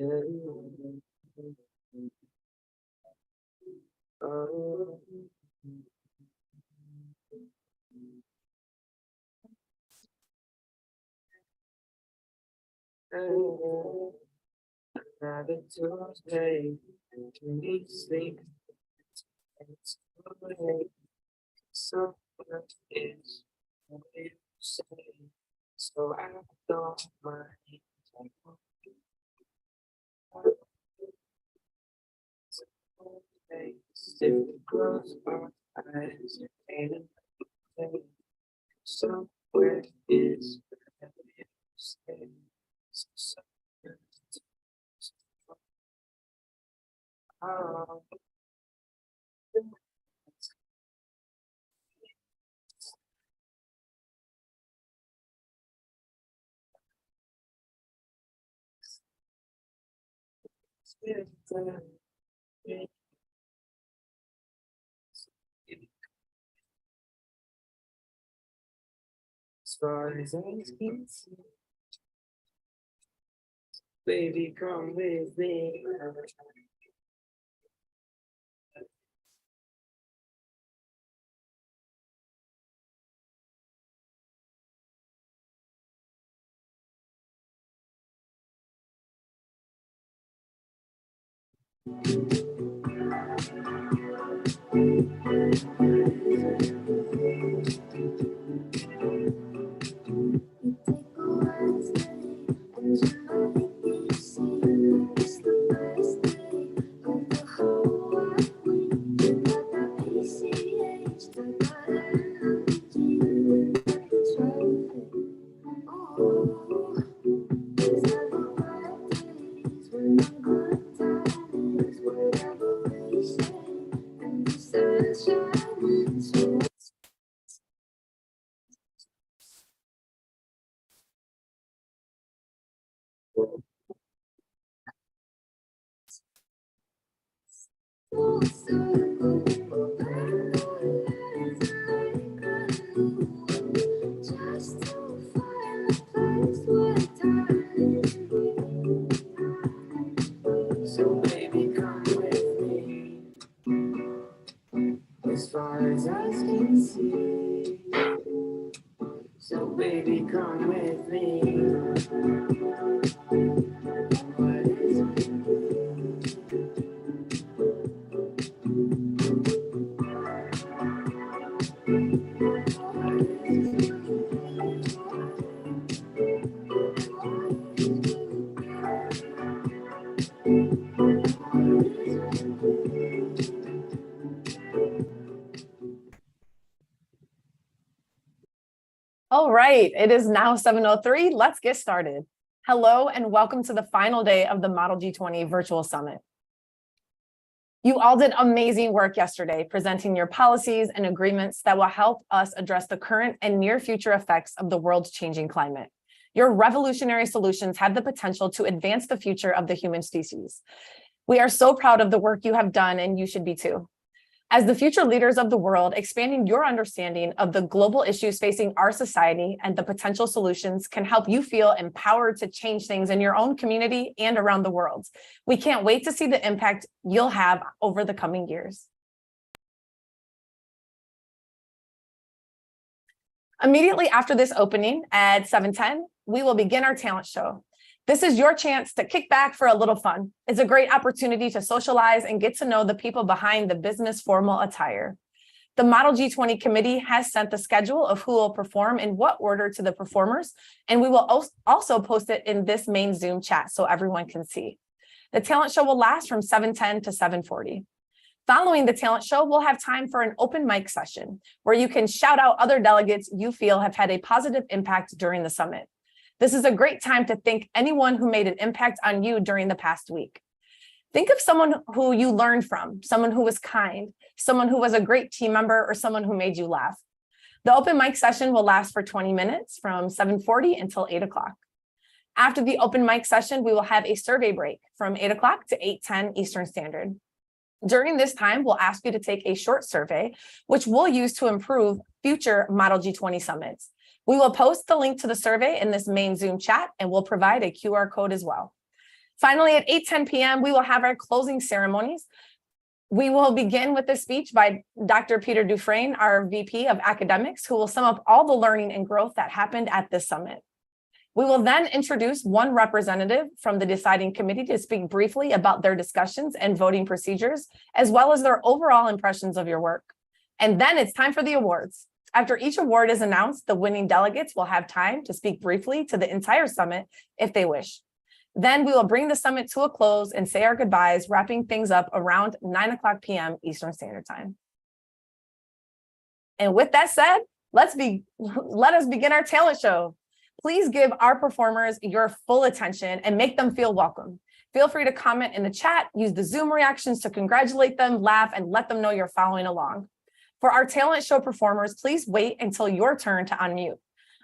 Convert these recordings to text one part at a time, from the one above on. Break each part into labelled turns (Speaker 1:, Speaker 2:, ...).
Speaker 1: Another Tuesday, you need to sleep. It's too late. So what is what you say? So I don't mind. Still close our eyes and think somewhere is where you stay. So oh, as far as I can see, baby, come with me. So baby, come with me as far as eyes can see. So baby, come with me. What is
Speaker 2: All right, it is now 7:03. Let's get started. Hello and welcome to the final day of the Model G20 Virtual Summit. You all did amazing work yesterday presenting your policies and agreements that will help us address the current and near future effects of the world's changing climate. Your revolutionary solutions have the potential to advance the future of the human species. We are so proud of the work you have done, and you should be too. As the future leaders of the world, expanding your understanding of the global issues facing our society and the potential solutions can help you feel empowered to change things in your own community and around the world. We can't wait to see the impact you'll have over the coming years. Immediately after this opening at 7:10, we will begin our talent show. This is your chance to kick back for a little fun. It's a great opportunity to socialize and get to know the people behind the business formal attire. The Model G20 committee has sent the schedule of who will perform in what order to the performers, and we will also post it in this main Zoom chat so everyone can see. The talent show will last from 7:10 to 7:40. Following the talent show, we'll have time for an open mic session where you can shout out other delegates you feel have had a positive impact during the summit. This is a great time to thank anyone who made an impact on you during the past week. Think of someone who you learned from, someone who was kind, someone who was a great team member, or someone who made you laugh. The open mic session will last for 20 minutes from 7:40 until 8 o'clock. After the open mic session, we will have a survey break from 8 o'clock to 8:10 Eastern Standard. During this time, we'll ask you to take a short survey, which we'll use to improve future Model G20 summits. We will post the link to the survey in this main Zoom chat, and we'll provide a QR code as well. Finally, at 8:10 p.m., we will have our closing ceremonies. We will begin with a speech by Dr. Peter Dufresne, our VP of Academics, who will sum up all the learning and growth that happened at this summit. We will then introduce one representative from the deciding committee to speak briefly about their discussions and voting procedures, as well as their overall impressions of your work. And then it's time for the awards. After each award is announced, the winning delegates will have time to speak briefly to the entire summit if they wish. Then we will bring the summit to a close and say our goodbyes, wrapping things up around 9:00 p.m. Eastern Standard Time. And with that said, let us begin our talent show. Please give our performers your full attention and make them feel welcome. Feel free to comment in the chat, use the Zoom reactions to congratulate them, laugh, and let them know you're following along. For our talent show performers, please wait until your turn to unmute.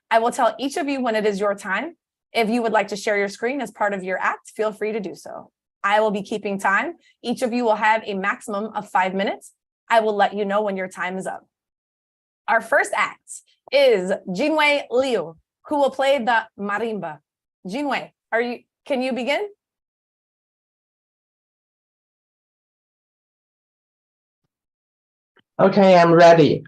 Speaker 2: I will tell each of you when it is your time. If you would like to share your screen as part of your act, feel free to do so. I will be keeping time. Each of you will have a maximum of 5 minutes. I will let you know when your time is up. Our first act is Jinwei Liu, who will play the marimba. Jinwei, can you begin?
Speaker 3: Okay, I'm ready.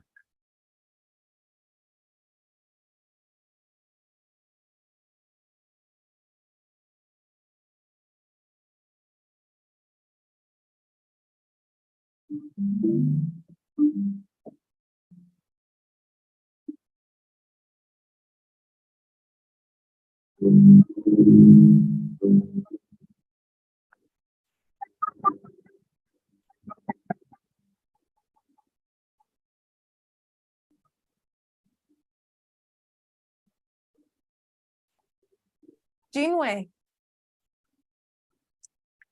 Speaker 2: Jinwei,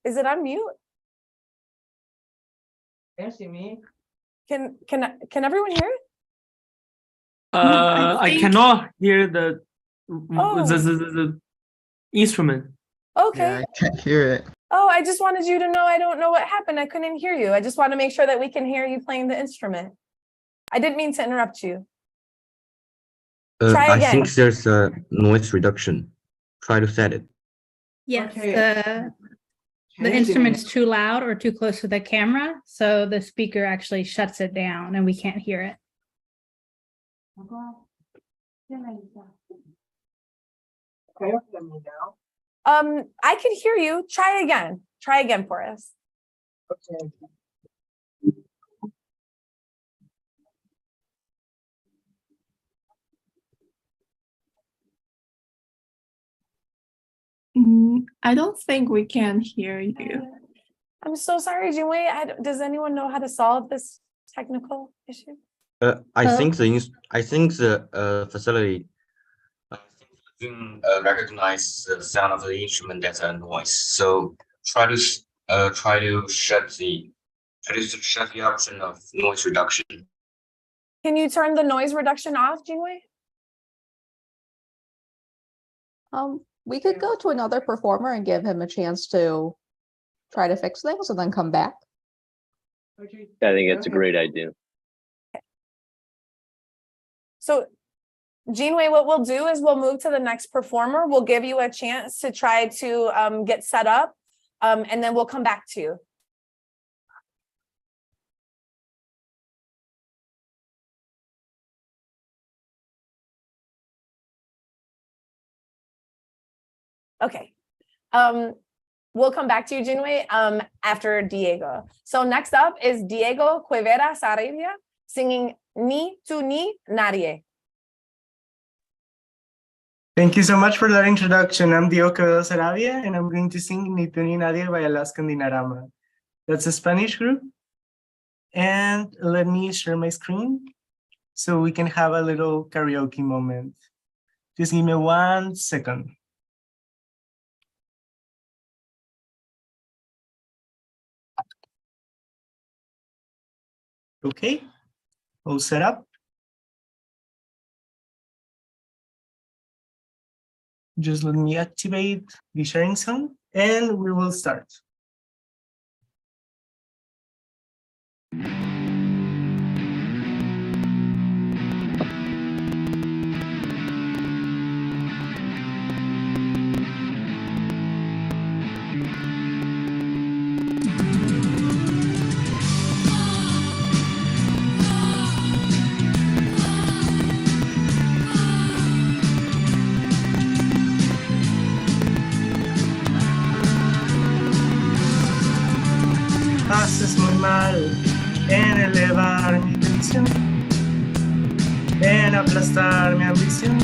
Speaker 2: is it on mute?
Speaker 3: Can you see me?
Speaker 2: Can everyone hear it?
Speaker 4: I cannot hear the instrument.
Speaker 2: Okay.
Speaker 5: Yeah, I can't hear it.
Speaker 2: Oh, I just wanted you to know I don't know what happened. I couldn't hear you. I just want to make sure that we can hear you playing the instrument. I didn't mean to interrupt you. Try
Speaker 5: I
Speaker 2: again.
Speaker 5: think there's a noise reduction. Try to set it.
Speaker 6: Yes,
Speaker 3: Okay.
Speaker 6: the
Speaker 3: Can you see me?
Speaker 6: instrument's too loud or too close to the camera, so the speaker actually shuts it down and we can't hear it.
Speaker 3: Can you hear me now?
Speaker 2: I can hear you. Try again. Try again for us.
Speaker 3: Okay.
Speaker 7: I don't think we can hear you.
Speaker 2: I'm so sorry, Jinwei. Does anyone know how to solve this technical issue?
Speaker 5: I think the facility recognize the sound of the instrument as a noise. So try to shut the option of noise reduction.
Speaker 2: Can you turn the noise reduction off, Jinwei?
Speaker 8: We could go to another performer and give him a chance to try to fix things and then come back.
Speaker 3: Okay.
Speaker 9: I think it's a great idea.
Speaker 2: So, Jinwei, what we'll do is we'll move to the next performer. We'll give you a chance to try to get set up, and then we'll come back to you. Okay. We'll come back to you, Jinwei, after Diego. So next up is Diego Cuevera Sarabia singing Ni Tu Ni Nadie.
Speaker 10: Thank you so much for that introduction. I'm Diego Sarabia, and I'm going to sing Ni Tu Ni Nadie by Alaskan Dinarama. That's a Spanish group. And let me share my screen so we can have a little karaoke moment. Just give me 1 second. Okay, all set up. Just let me activate the sharing zone and we will start. haces muy mal en elevar mi tensión, en aplastar mi ambición.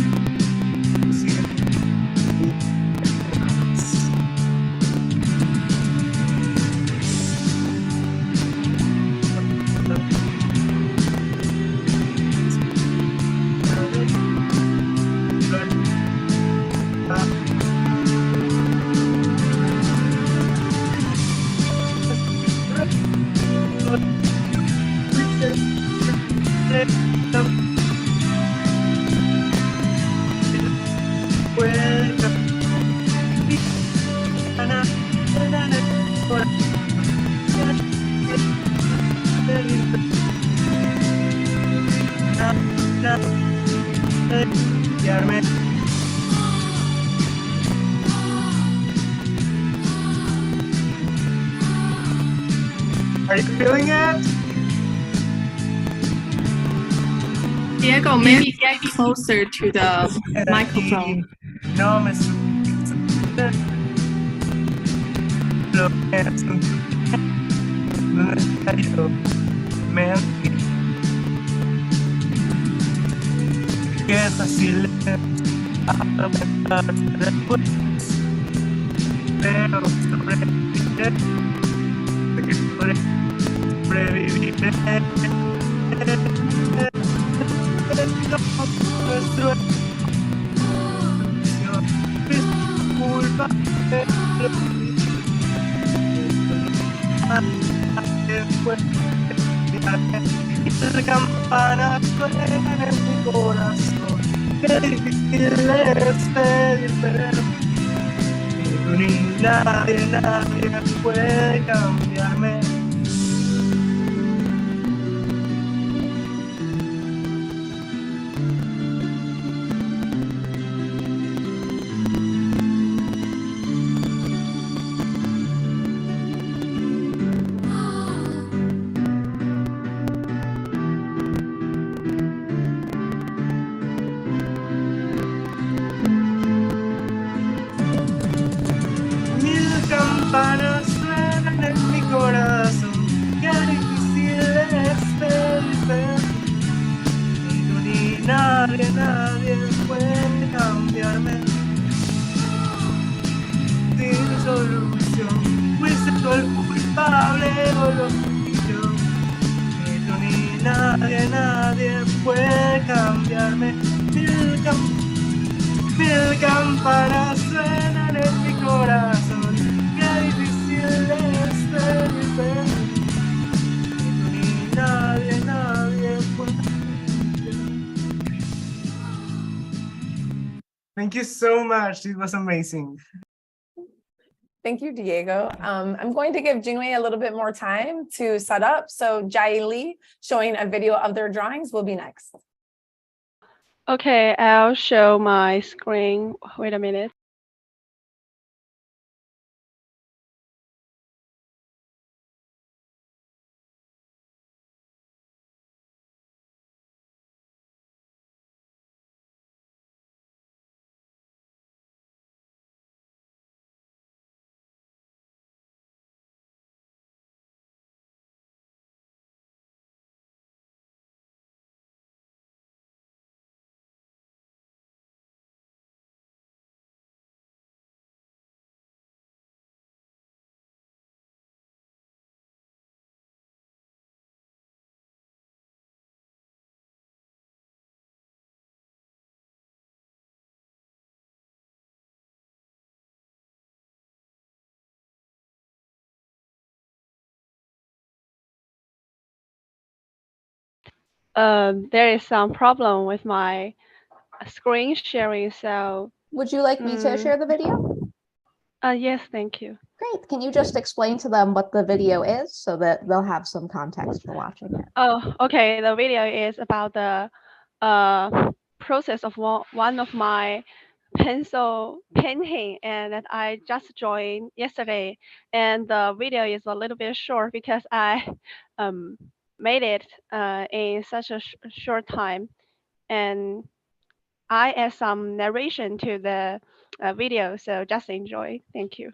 Speaker 10: Are you feeling it?
Speaker 7: Diego, maybe get closer to the microphone.
Speaker 10: No me suficiente. Lo que es no es necesario mentir. Qué fácil es argumentarse después, pero sobreviviré, que sobreviviré. Nuestro es culpa de lo después y la campana suena en mi corazón. Qué difícil es pedir perdón. Ni nadie puede cambiarme. Campanas suenan en mi corazón, qué difícil es pedir perdón. Ni nadie puede cambiarme. Sin solución, fuiste tú el culpable o lo fui yo. Ni nadie puede cambiarme. Mil campanas suenan en mi corazón. Qué difícil es pedir perdón. Ni nadie puede. Thank you so much. It was amazing.
Speaker 2: Thank you, Diego. I'm going to give Jingwei a little bit more time to set up. So Jai Li showing a video of their drawings will be next.
Speaker 9: Okay, I'll show my screen. Wait a minute. There is some problem with my screen sharing, so
Speaker 8: Would you like me to share the video?
Speaker 9: yes, thank you.
Speaker 8: Great. Can you just explain to them what the video is so that they'll have some context for watching it?
Speaker 9: Oh, okay. The video is about the process of one of my pencil painting, and that I just joined yesterday. And the video is a little bit short because I made it in such a short time, and I add some narration to the video. So just enjoy. Thank you.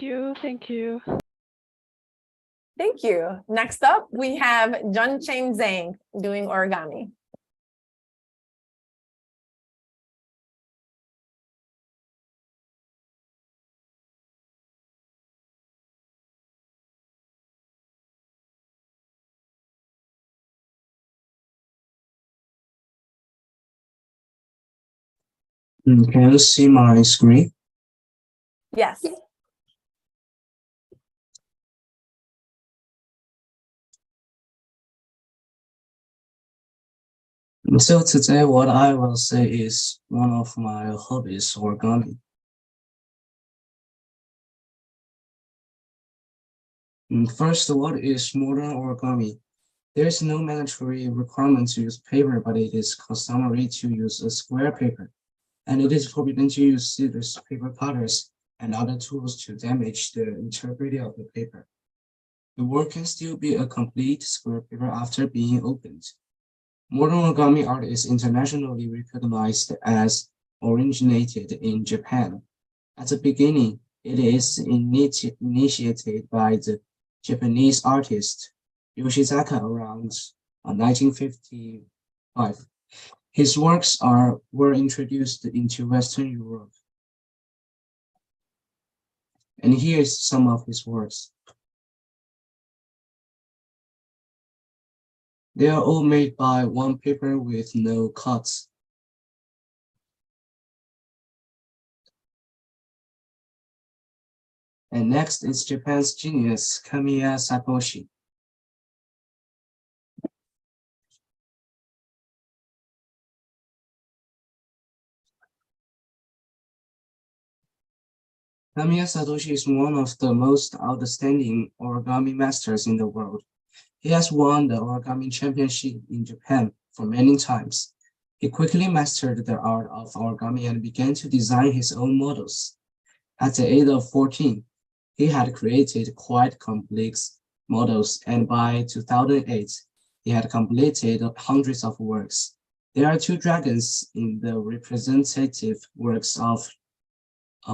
Speaker 9: you. Thank you.
Speaker 2: Thank you. Next up, we have Jun Cheng Zhang doing origami.
Speaker 10: Can you see my screen?
Speaker 2: Yes.
Speaker 10: So today what I will say is one of my hobbies, origami. First, what is modern origami? There is no mandatory requirement to use paper, but it is customary to use a square paper. And it is forbidden to use scissors, paper cutters, and other tools to damage the integrity of the paper. The work can still be a complete square paper after being opened. Modern origami art is internationally recognized as originated in Japan. At the beginning, it is initiated by the Japanese artist Yoshizaka around 1955. His works were introduced into Western Europe. And here is some of his works. They are all made by one paper with no cuts. And next is Japan's genius, Kamiya Satoshi. Kamiya Satoshi is one of the most outstanding origami masters in the world. He has won the origami championship in Japan for many times. He quickly mastered the art of origami and began to design his own models. At the age of 14, he had created quite complex models, and by 2008, he had completed hundreds of works. There are two dragons in the representative works of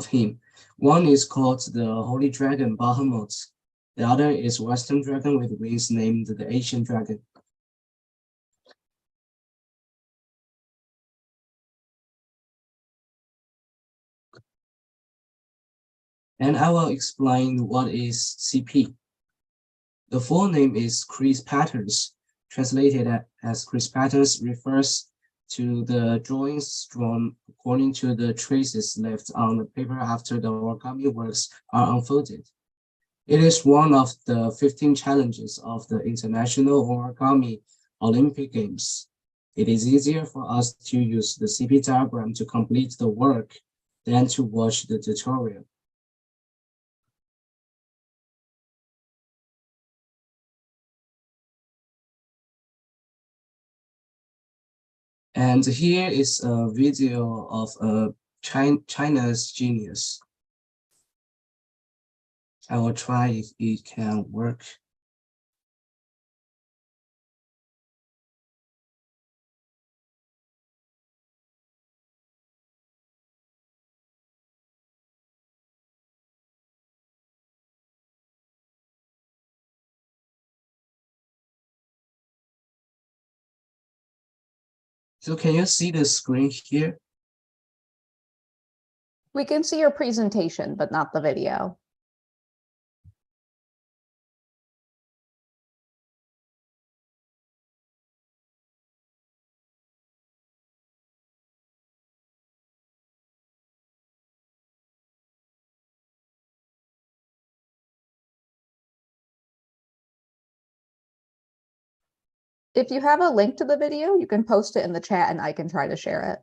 Speaker 10: him. One is called the Holy Dragon Bahamut. The other is Western Dragon with wings named the Asian Dragon. And I will explain what is CP. The full name is Crease Patterns. Translated as Crease Patterns refers to the drawings drawn according to the traces left on the paper after the origami works are unfolded. It is one of the 15 challenges of the International Origami Olympic Games. It is easier for us to use the CP diagram to complete the work than to watch the tutorial. And here is a video of China's genius. I will try if it can work. So can you see the screen here?
Speaker 8: We can see your presentation, but not the video. If you have a link to the video, you can post it in the chat and I can try to share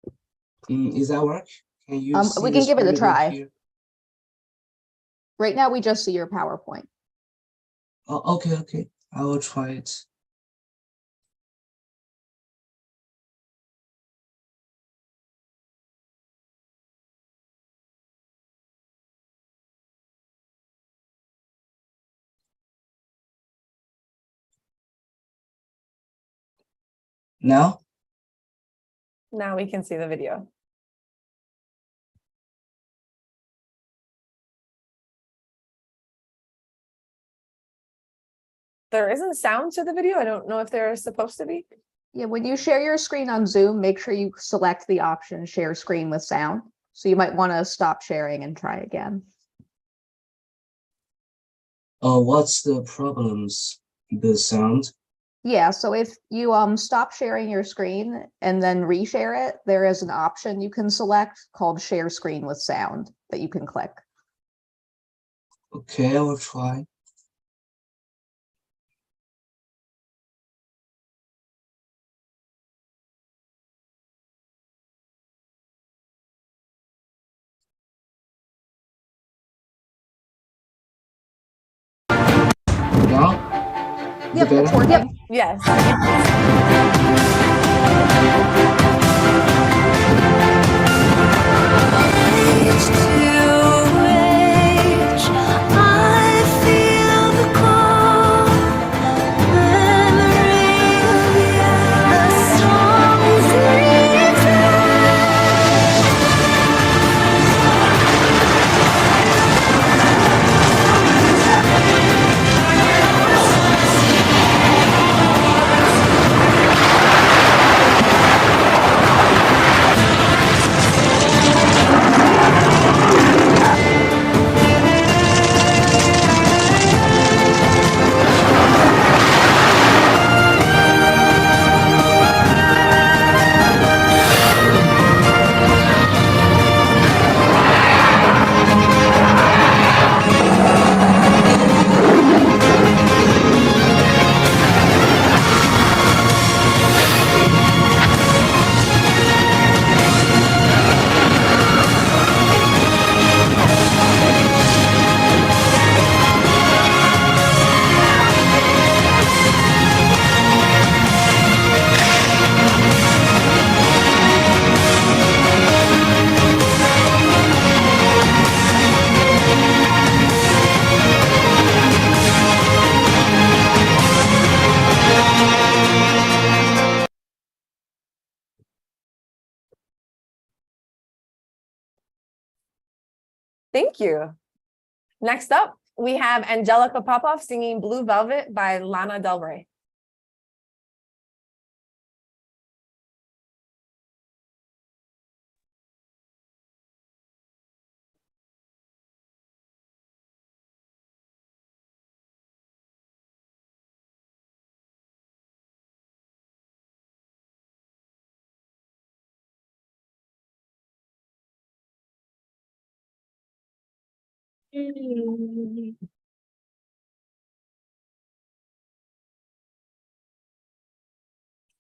Speaker 8: it.
Speaker 10: Is that work? Can you see
Speaker 8: We
Speaker 10: the
Speaker 8: can give it a
Speaker 10: screen
Speaker 8: try.
Speaker 10: here?
Speaker 8: Right now, we just see your PowerPoint.
Speaker 10: Oh, okay. I will try it. Now?
Speaker 2: Now we can see the video. There isn't sound to the video. I don't know if there is supposed to be.
Speaker 8: Yeah, when you share your screen on Zoom, make sure you select the option share screen with sound. So you might want to stop sharing and try again.
Speaker 11: What's the problems? The sound?
Speaker 8: Yeah, so if you stop sharing your screen and then reshare it, there is an option you can select called share screen with sound that you can click.
Speaker 11: Okay, I will try. Now? Is
Speaker 8: Yep,
Speaker 11: it
Speaker 8: it's
Speaker 11: better?
Speaker 8: working.
Speaker 2: Yes. Thank you. Next up, we have Angelica Popov singing Blue Velvet by Lana Del Rey.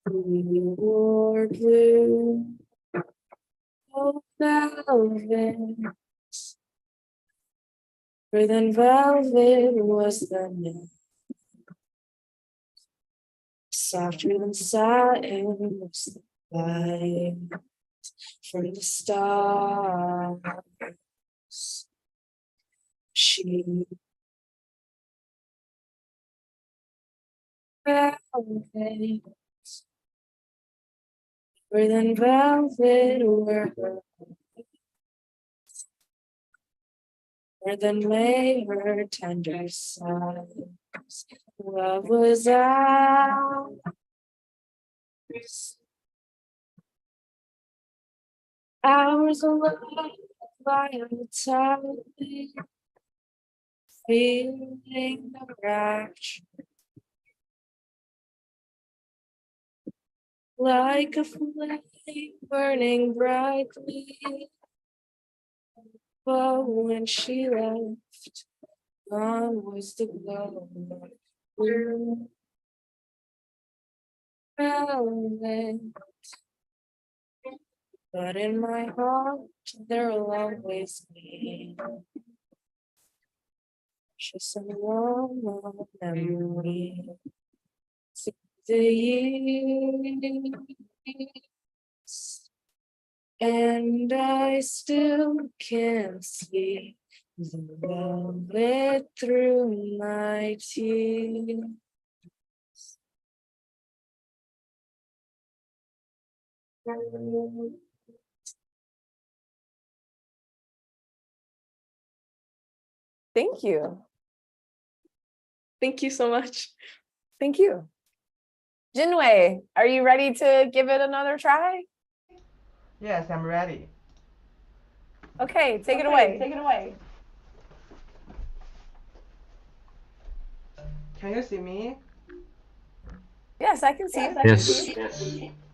Speaker 1: We wore blue, oh, velvet, for then velvet was the name. Softer than satin was the light from the stars. She velvet, for then velvet were her, more than lay her tender sighs. Love was ours. Hours alive by the time, feeling the rapture like a flame burning brightly. But when she left, gone was the glow. Velvet, but in my heart there'll always be just a warm memory. The years, and I still can see the velvet through my tears.
Speaker 2: Thank you.
Speaker 12: Thank you so much.
Speaker 2: Thank you. Jinwei, are you ready to give it another try?
Speaker 3: Yes, I'm ready.
Speaker 2: Okay, take it away.
Speaker 3: Take it away. Can you see me?
Speaker 2: Yes, I can see you.
Speaker 5: Yes.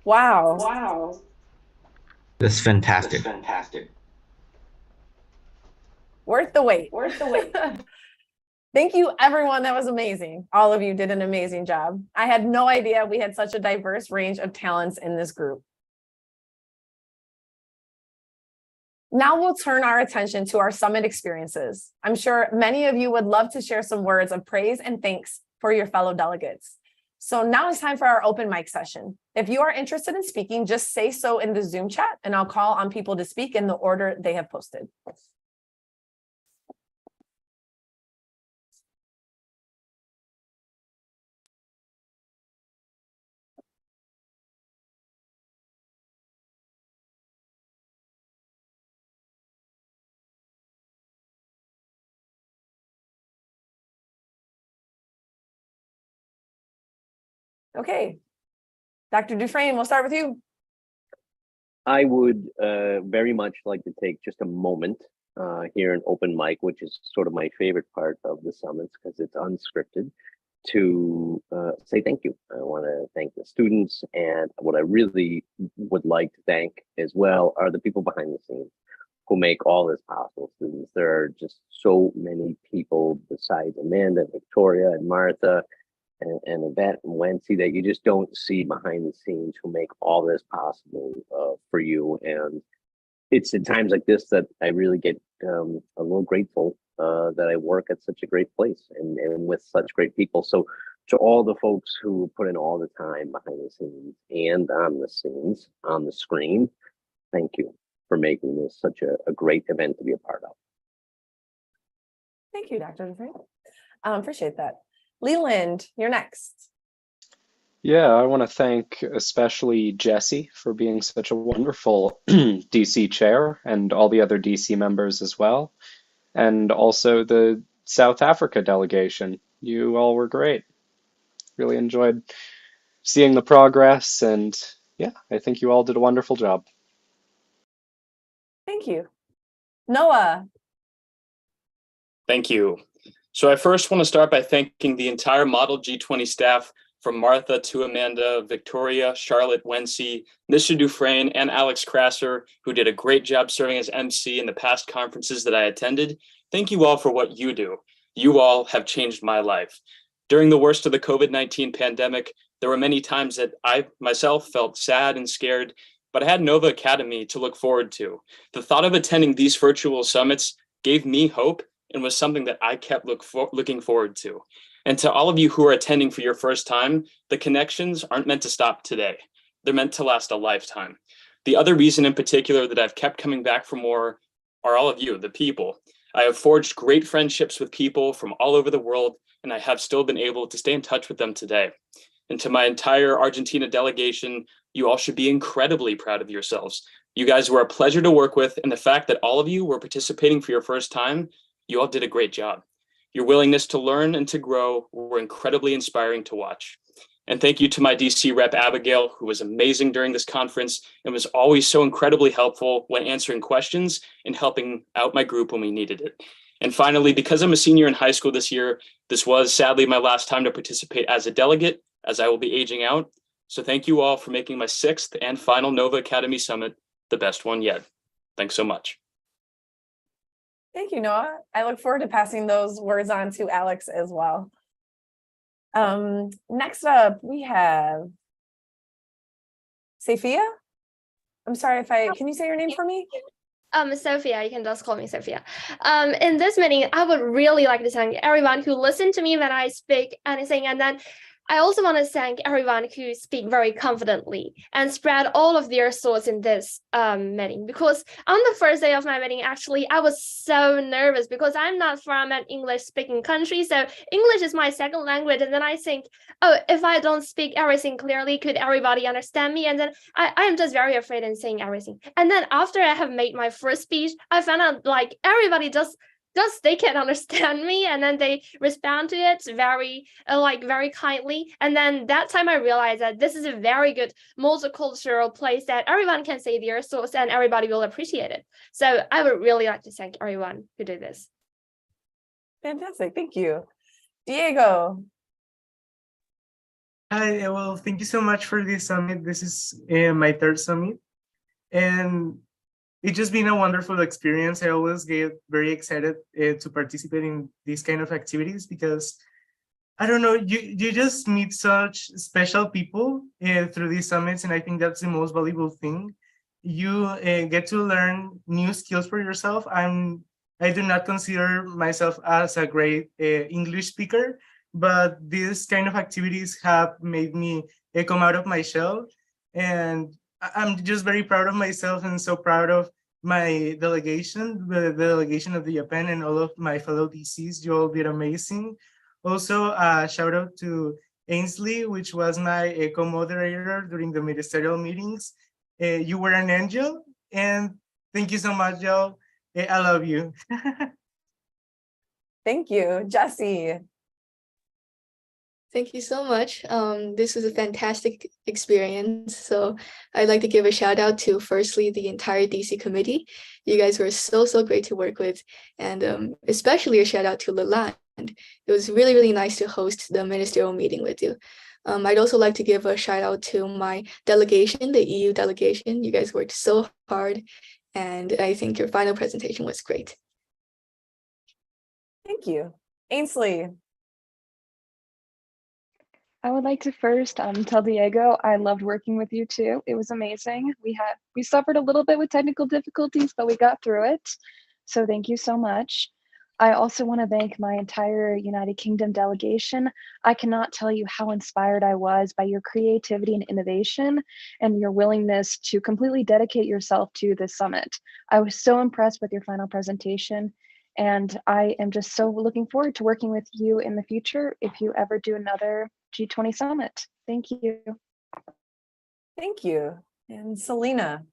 Speaker 2: Wow.
Speaker 3: Wow.
Speaker 5: That's fantastic.
Speaker 2: Worth the wait.
Speaker 3: Worth the wait.
Speaker 2: Thank you, everyone. That was amazing. All of you did an amazing job. I had no idea we had such a diverse range of talents in this group. Now we'll turn our attention to our summit experiences. I'm sure many of you would love to share some words of praise and thanks for your fellow delegates. So now it's time for our open mic session. If you are interested in speaking, just say so in the Zoom chat and I'll call on people to speak in the order they have posted. Okay, Dr. Dufresne, we'll start with you.
Speaker 12: I would very much like to take just a moment here in open mic, which is sort of my favorite part of the summits because it's unscripted, to say thank you. I want to thank the students, and what I really would like to thank as well are the people behind the scenes who make all this possible. Students, there are just so many people besides Amanda, Victoria, and Martha, and Yvette and Wency that you just don't see behind the scenes who make all this possible for you. And it's at times like this that I really get a little grateful that I work at such a great place and with such great people. So to all the folks who put in all the time behind the scenes and on the scenes, on the screen, thank you for making this such a great event to be a part of.
Speaker 2: Thank you, Dr. Dufresne. Appreciate that. Leland, you're next.
Speaker 13: Yeah, I want to thank especially Jesse for being such a wonderful DC chair and all the other DC members as well. And also the South Africa delegation. You all were great. Really enjoyed seeing the progress, and yeah, I think you all did a wonderful job.
Speaker 2: Thank you. Noah.
Speaker 14: Thank you. So I first want to start by thanking the entire Model G20 staff, from Martha to Amanda, Victoria, Charlotte, Wency, Mr. Dufresne, and Alex Krasser, who did a great job serving as MC in the past conferences that I attended. Thank you all for what you do. You all have changed my life. During the worst of the COVID-19 pandemic, there were many times that I myself felt sad and scared, but I had Nova Academy to look forward to. The thought of attending these virtual summits gave me hope and was something that I kept looking forward to. And to all of you who are attending for your first time, the connections aren't meant to stop today. They're meant to last a lifetime. The other reason in particular that I've kept coming back for more are all of you, the people. I have forged great friendships with people from all over the world, and I have still been able to stay in touch with them today. And to my entire Argentina delegation, you all should be incredibly proud of yourselves. You guys were a pleasure to work with, and the fact that all of you were participating for your first time, you all did a great job. Your willingness to learn and to grow were incredibly inspiring to watch. And thank you to my DC rep, Abigail, who was amazing during this conference and was always so incredibly helpful when answering questions and helping out my group when we needed it. And finally, because I'm a senior in high school this year, this was sadly my last time to participate as a delegate, as I will be aging out. So thank you all for making my 6th and final Nova Academy Summit the best one yet. Thanks so much.
Speaker 2: Thank you, Noah. I look forward to passing those words on to Alex as well. Next up, we have Sophia. I'm sorry can you say your name for me?
Speaker 15: Sophia, you can just call me Sophia. In this meeting, I would really like to thank everyone who listened to me when I speak anything, and then I also want to thank everyone who speak very confidently and spread all of their thoughts in this meeting. Because on the first day of my meeting, actually, I was so nervous because I'm not from an English-speaking country, so English is my second language. And then I think, oh, if I don't speak everything clearly, could everybody understand me? And then I am just very afraid in saying everything. And then after I have made my first speech, I found out like everybody just they can understand me, and then they respond to it very very kindly. And then that time I realized that this is a very good multicultural place that everyone can say their thoughts and everybody will appreciate it. So I would really like to thank everyone who did this.
Speaker 2: Fantastic, thank you. Diego.
Speaker 10: Hi, well, thank you so much for this summit. This is my third summit, and it's just been a wonderful experience. I always get very excited to participate in these kind of activities because I don't know, you just meet such special people through these summits, and I think that's the most valuable thing. You get to learn new skills for yourself. I do not consider myself as a great English speaker, but these kind of activities have made me come out of my shell, and I'm just very proud of myself and so proud of my delegation, the delegation of the Japan, and all of my fellow DCs. You all did amazing. Also, shout out to Ainsley, which was my co-moderator during the ministerial meetings. You were an angel, and thank you so much, y'all. I love you.
Speaker 2: Thank you, Jesse.
Speaker 16: Thank you so much. This was a fantastic experience. So I'd like to give a shout out to firstly the entire DC committee. You guys were so great to work with, and especially a shout out to Leland. It was really nice to host the ministerial meeting with you. I'd also like to give a shout out to my delegation, the EU delegation. You guys worked so hard, and I think your final presentation was great.
Speaker 2: Thank you. Ainsley.
Speaker 17: I would like to first tell Diego I loved working with you too. It was amazing. We suffered a little bit with technical difficulties, but we got through it. So thank you so much. I also want to thank my entire United Kingdom delegation. I cannot tell you how inspired I was by your creativity and innovation and your willingness to completely dedicate yourself to this summit. I was so impressed with your final presentation, and I am just so looking forward to working with you in the future if you ever do another G20 summit. Thank you.
Speaker 2: Thank you. And Selena.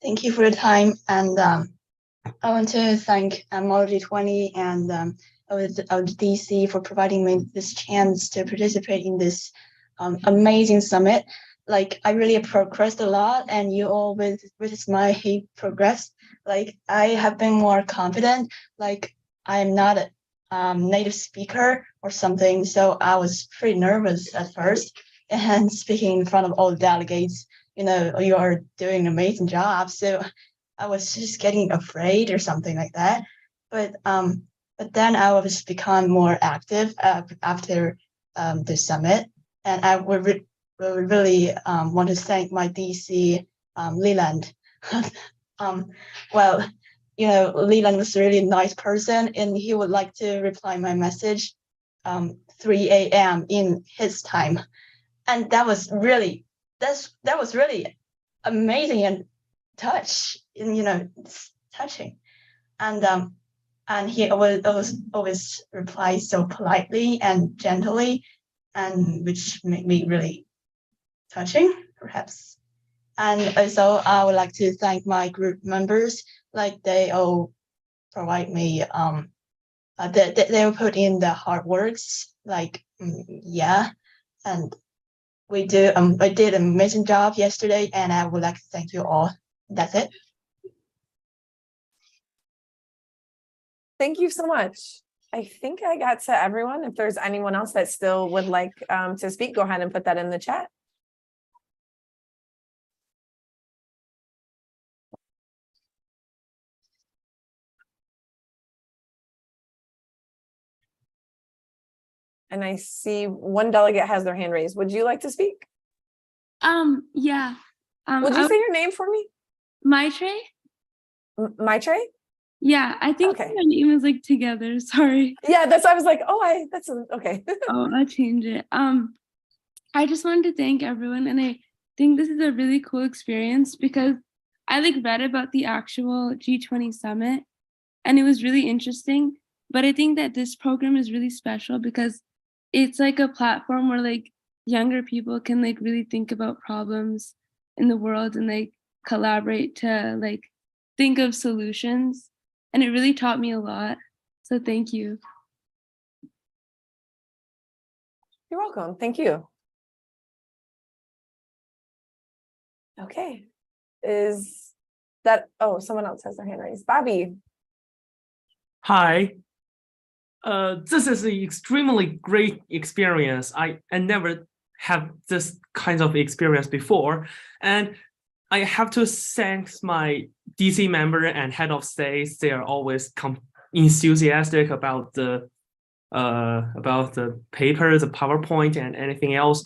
Speaker 18: Thank you for the time, and I want to thank Model G20 and DC for providing me this chance to participate in this amazing summit. Like, I really progressed a lot, and you all with my progress. Like, I have been more confident. Like, I am not a native speaker or something, so I was pretty nervous at first. And speaking in front of all the delegates, you are doing an amazing job. So I was just getting afraid or something like that. But then I was become more active after the summit, and I would really want to thank my DC Leland. Well, Leland was a really nice person, and he would like to reply my message 3 a.m. in his time, and that was really amazing and touching, and he always reply so politely and gently, and which made me really touching, perhaps. And also, I would like to thank my group members. Like, they all provide me they will put in the hard works. Like, yeah, and I did an amazing job yesterday, and I would like to thank you all. That's it.
Speaker 2: Thank you so much. I think I got to everyone. If there's anyone else that still would like to speak, go ahead and put that in the chat. And I see one delegate has their hand raised. Would you like to speak?
Speaker 19: Yeah.
Speaker 2: Would you say your name for me?
Speaker 19: Maitre?
Speaker 2: Maitre?
Speaker 19: Yeah, I think my name is like together. Sorry.
Speaker 2: Yeah, that's why I was like, that's okay.
Speaker 19: Oh, I'll change it. I just wanted to thank everyone, and I think this is a really cool experience because I read about the actual G20 summit, and it was really interesting. But I think that this program is really special because it's like a platform where younger people can really think about problems in the world and collaborate to think of solutions. And it really taught me a lot. So thank you.
Speaker 2: You're welcome. Thank you. Okay. Is that, someone else has their hand raised. Bobby.
Speaker 4: Hi. this is an extremely great experience. I never have this kind of experience before, and I have to thank my DC member and head of states. They are always enthusiastic about the paper, the PowerPoint, and anything else.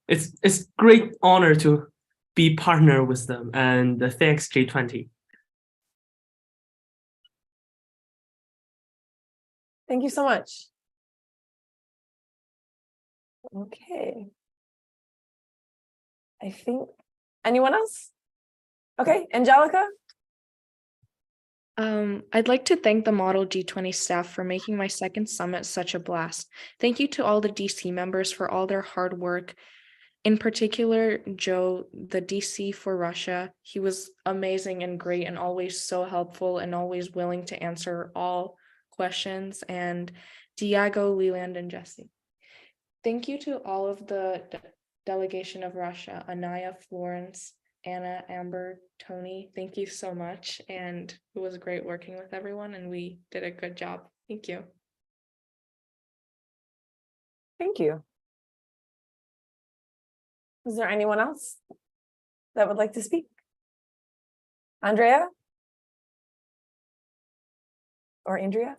Speaker 4: It's great honor to be partner with them, and thanks G20.
Speaker 2: Thank you so much. Okay. I think, anyone else? Okay, Angelica?
Speaker 20: I'd like to thank the Model G20 staff for making my second summit such a blast. Thank you to all the DC members for all their hard work. In particular, Joe, the DC for Russia. He was amazing and great and always so helpful and always willing to answer all questions. And Diego, Leland, and Jesse. Thank you to all of the delegation of Russia, Anaya, Florence, Anna, Amber, Tony. Thank you so much. And it was great working with everyone and we did a good job. Thank you.
Speaker 2: Thank you. Is there anyone else that would like to speak? Andrea? Or Andrea?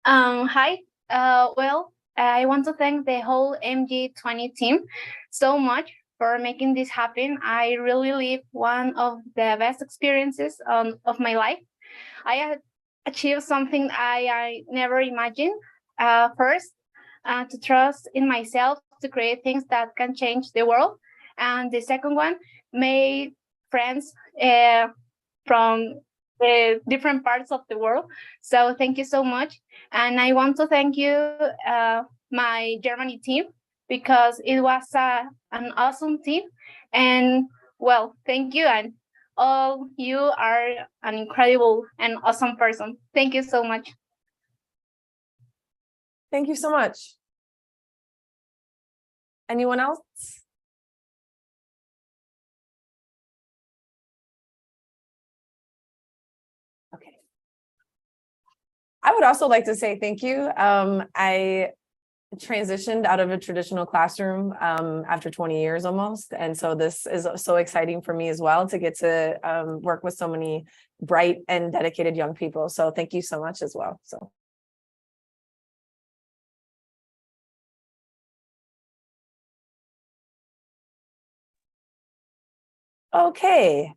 Speaker 21: Hi. Well, I want to thank the whole MG20 team so much for making this happen. I really lived one of the best experiences of my life. I had achieved something I never imagined. First, to trust in myself to create things that can change the world. And the second one, made friends from the different parts of the world. So thank you so much. And I want to thank you, my Germany team, because it was an awesome team. And well, thank you. And all you are an incredible and awesome person. Thank you so much.
Speaker 2: Thank you so much. Anyone else? Okay. I would also like to say thank you. I transitioned out of a traditional classroom after 20 years almost. And so this is so exciting for me as well to get to work with so many bright and dedicated young people. So thank you so much as well. So. Okay.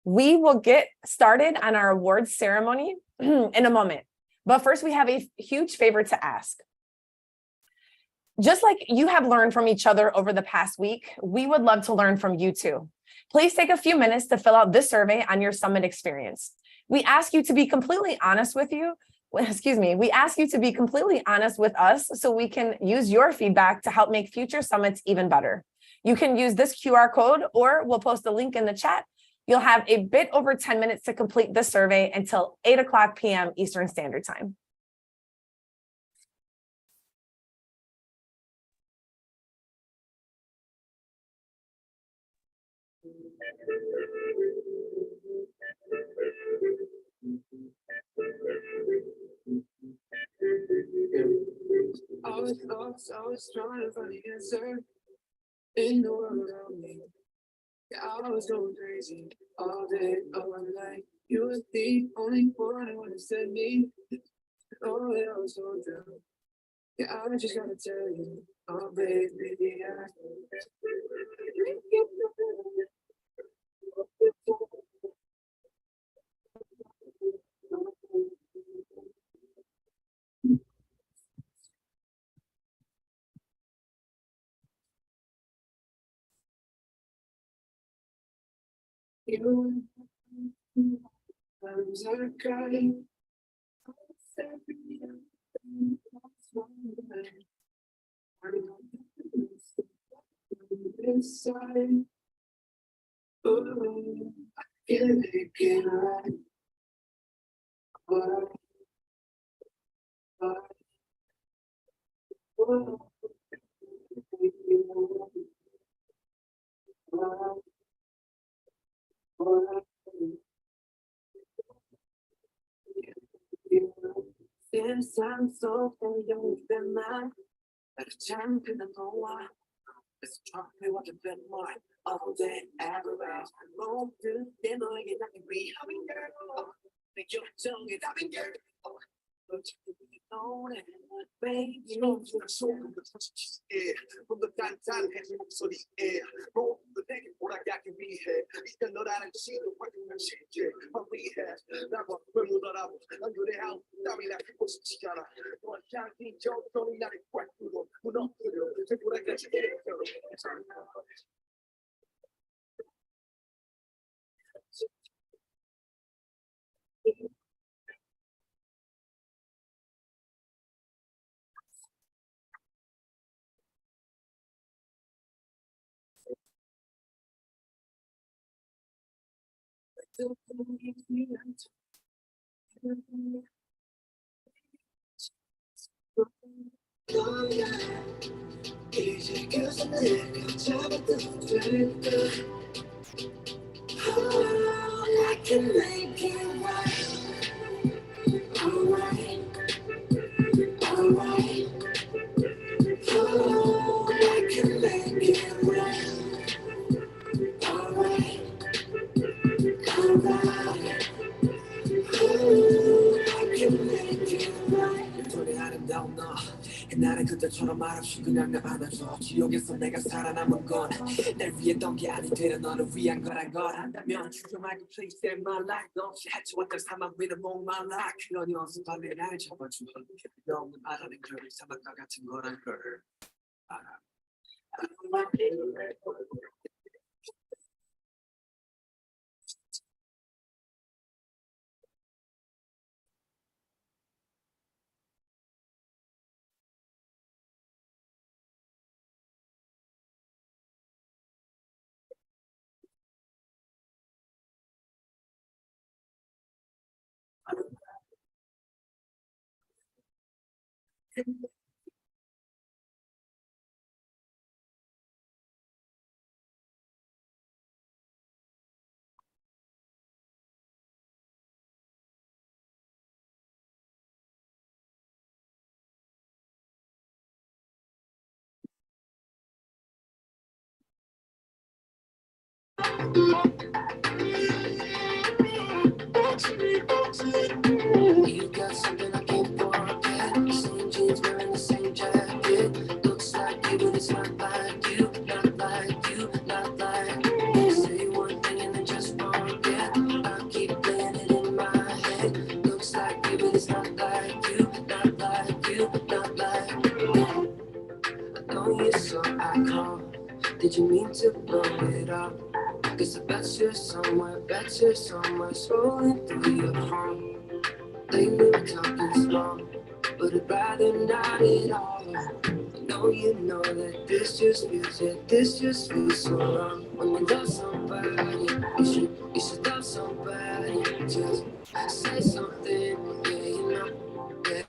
Speaker 2: We will get started on our awards ceremony in a moment. But first, we have a huge favor to ask. Just like you have learned from each other over the past week, we would love to learn from you too. Please take a few minutes to fill out this survey on your summit experience. We ask you to be completely honest with you. We ask you to be completely honest with us so we can use your feedback to help make future summits even better. You can use this QR code or we'll post a link in the chat. You'll have a bit over 10 minutes to complete the survey until 8:00 p.m. Eastern Standard Time.
Speaker 1: Always trying to find the answer in the world around me. Yeah, I was going crazy all day, all night. You were the only one who understood me. Oh, yeah, I was so drunk. Yeah, I just gotta tell you, oh, baby, you times I cried. Inside, oh, I can't make it right. 세상 속 영웅들만 champion 너와 It's trophy what you've been more all day everywhere 모든 내 너에게 나게 위험한 girl 내 결정에 답인 girl Baby, 너무 속은 그 터치에 좀더 단단해진 목소리에 모두 내게 돌아가기 위해 일단 너라는 지도 확인한 실제 위해 나와 왜 묻어라고 난 그래하고 땀이나 피고 싶지 않아 너와 향기 저ton이 나를 꽉 뚫어 무너뜨려 돌아가지 않도록 이제 그저 내가 잡아도 될까 I can make it right alright alright I can make it right alright alright I can make it right 소리 아름다운 너 나는 그때처럼 말없이 그냥 나 안아줘 지옥에서 내가 살아남은 건 날 위했던 게 아니더라 너를 위한 거란 걸 한다면 주저 말고 please save my life 너 없이 해치웠던 사막 위로 목말라 그러니 어서 빨리 날 잡아줘 너무 알아낸 결국 사막과 같은 거란 걸 알아 You got something I can't forget. Same jeans, wearing the same jacket. Looks like you, but it's not like you. Not like you, not like you. Say one thing and then just forget. I keep playing it in my head. Looks like you, but it's not like you. Not like you, not like you. I know you saw I called. Did you mean to blow it up? Guess I bet you're somewhere scrolling through your phone. Lately we're talking small, but I'd rather not at all. I know you know that this just feels so wrong. When you love somebody, you should love somebody. Just say something, yeah you know,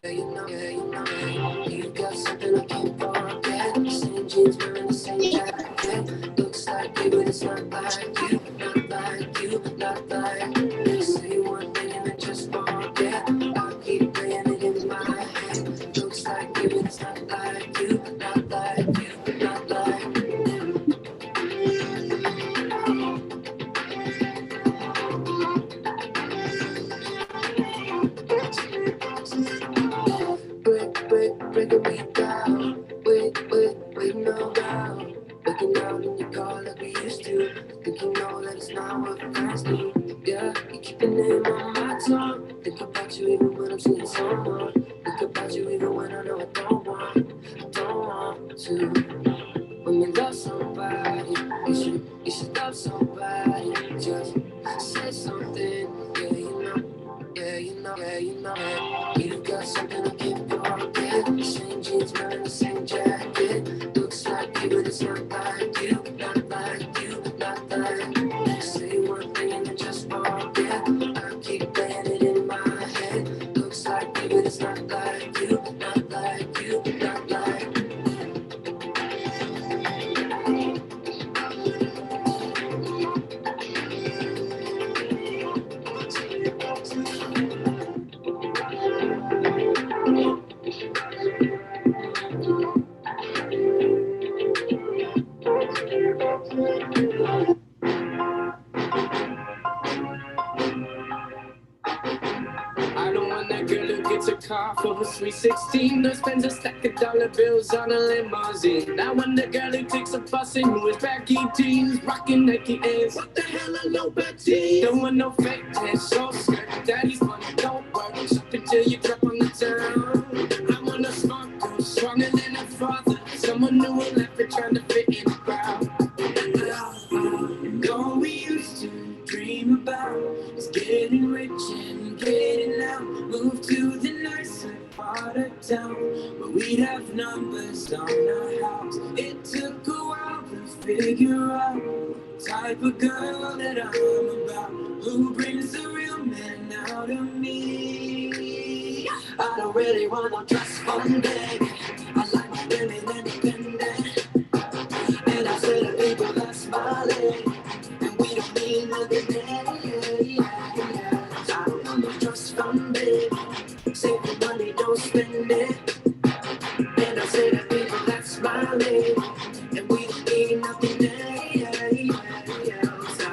Speaker 1: yeah you know, yeah you know. You got something I can't forget. Same jeans, wearing the same jacket. Looks like you, but it's not like you, not like you, not like you. Say one thing and then just forget. I keep playing it in my head. Looks like you, but it's not like you, not like you, not like you. Breaking me down. Wait, no doubt. Looking out in your car like we used to. Think you know that it's not what friends do. Yeah, you keep your name on my tongue. Think about you even when I'm seeing someone. Think about you even when I know I don't want to. When you love somebody, you should love somebody. Just say something, yeah you know, yeah you know, yeah you know. You got something I can't forget. Same jeans, wearing the same jacket. Looks like you, but it's not like you, not like you, not like you. Say one thing and then just forget. I keep playing it in my head. Looks like you, but it's not like you, not like you, not like you. gets a car for a sweet 16, or spends a stack of dollar bills on a limousine. I wonder girl who takes a bus and who is baggy jeans, rocking Nike Airs. What the hell are low jeans? Don't want no fake tan, short skirt. Daddy's money, don't worry. Shop until you drop on the town. I want a smart girl, stronger than her father. Someone new and laughing, trying to fit in the crowd. All we used to dream about is getting rich and getting out. Move to the nicer part of town, but we'd have numbers on our house. It took a while to figure out the type of girl that I'm about. Who brings the real man out of me? I don't really want no trust fund, baby. I like my women independent, and I say to people that's my lady. And we don't need nothing, I don't want no trust fund, baby. Save the money, don't spend it. And I say to people that's my lady. And we don't need nothing, I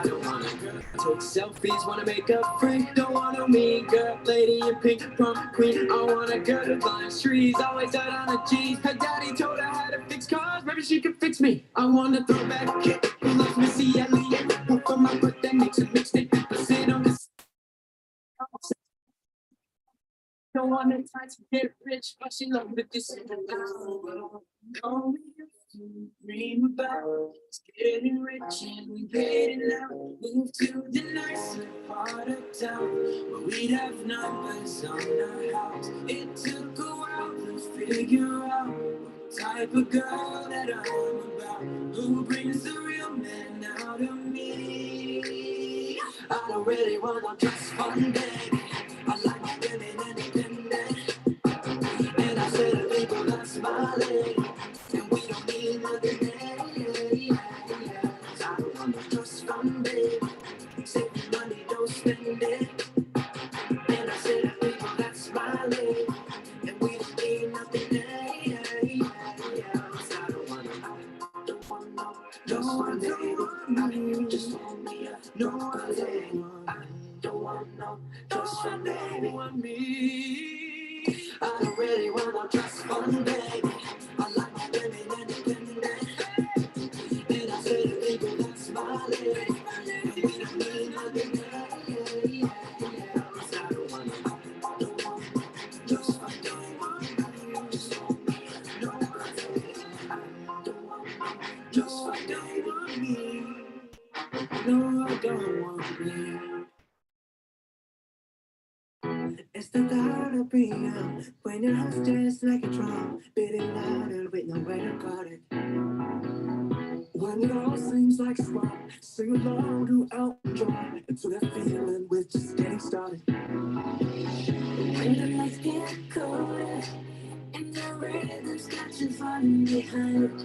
Speaker 1: don't want a girl take selfies, wanna make a freak. Don't want a mean girl, lady in pink, prom queen. I want a girl who climbs trees, always out on the G's. Her daddy told her how to fix cars, maybe she could fix me. I want a throwback kid who loves Missy Elliott, who for my birthday makes a mixtape. I sit on the don't want to try to get rich, but she loves the discipline now. All we used to dream about is getting rich and getting out. Move to the nicer part of town, but we'd have numbers on our house. It took a while to figure out what type of girl that I'm about. Who brings the real man out of me? I don't really want no trust fund, baby. I like my women independent, and I say to people that's my lady. And we don't need nothing, I don't want no trust fund, baby. Save the money, don't spend it. And I say to people that's my lady. And we don't need nothing, I don't want no, no, I don't want just want me, no, I don't want no trust fund, baby. I don't really want no trust fund, baby. I like my women independent, and I say to people that's my lady. And we don't need nothing, I don't want just I don't want just want me, no, I don't want just I don't want me, no, I don't want me. It's the thought of being out when your heart's just like a drum, beating louder with nowhere to guard it. When it all seems like swamp, sing along to outdraw into that feeling we're just getting started. When the lights get cold and the rhythm's got you falling behind,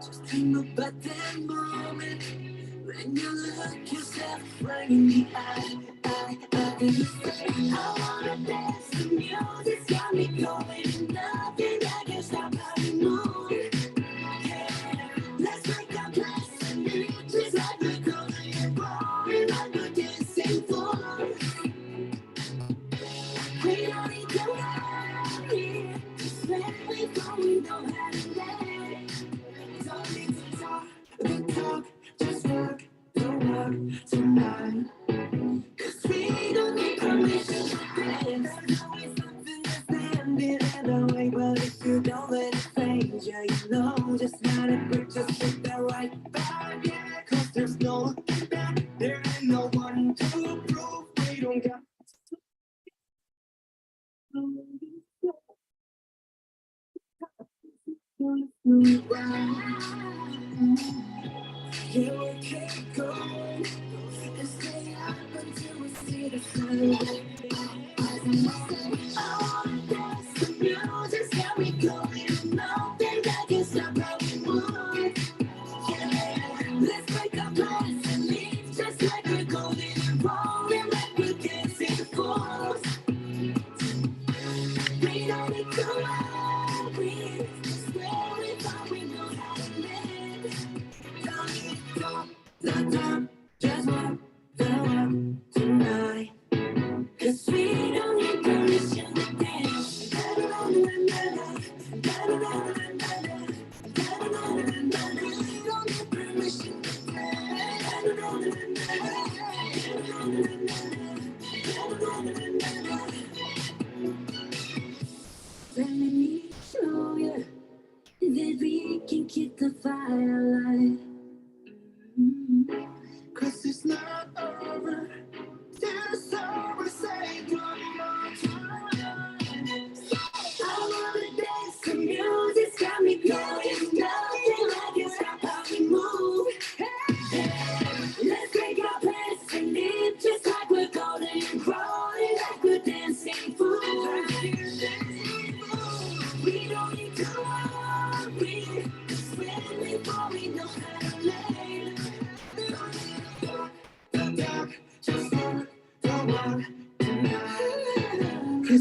Speaker 1: just dream about that moment when you look yourself right in the eye. And you say, I wanna dance, the music's got me going, nothing that can stop how we move. Yeah, let's make a blessing, just like we're going and rolling like we're dancing for. We don't need to worry, just when we go, we know how to dance. Don't need to talk, the talk, just walk the walk tonight. 'Cause we don't need permission to dance. There's always something that's standing in the way, but if you don't let it phase you, you know just how to grip, just hit that right vibe, yeah. 'Cause there's no looking back, there ain't no one to prove we don't got. Yeah, we keep going and stay up until we see the sun. As we say, I wanna dance, the music's got me going, nothing that can stop how we move. Yeah, let's break our plans and leave, just like we're golden and rolling, like we're dancing fools. We don't need to worry, just where we thought we know how to live. Don't need to talk the talk, just walk the walk tonight. 'Cause we don't need to I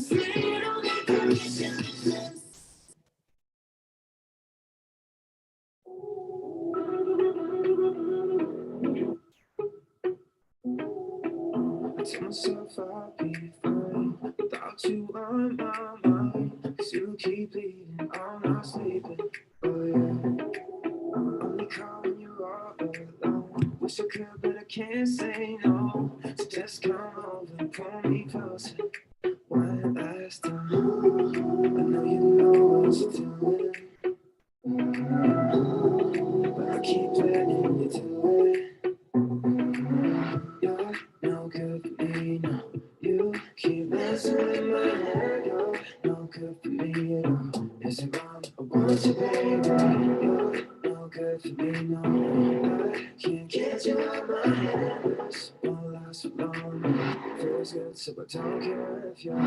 Speaker 1: tell myself I'll be fine without you on my mind. 'Cause you keep bleeding, I'm not sleeping. Oh yeah, only call when you're all alone. Wish I could, but I can't say no. So just come over, pull me closer. One last time. I know you know what you're doing, but I keep letting you do it. You're no good for me, no. You keep messing with my head, you're no good for me at all. Is it wrong? I want you, baby. You're no good for me, no. I can't get you out my head. This won't last so long. Feels good, so I don't care if you're.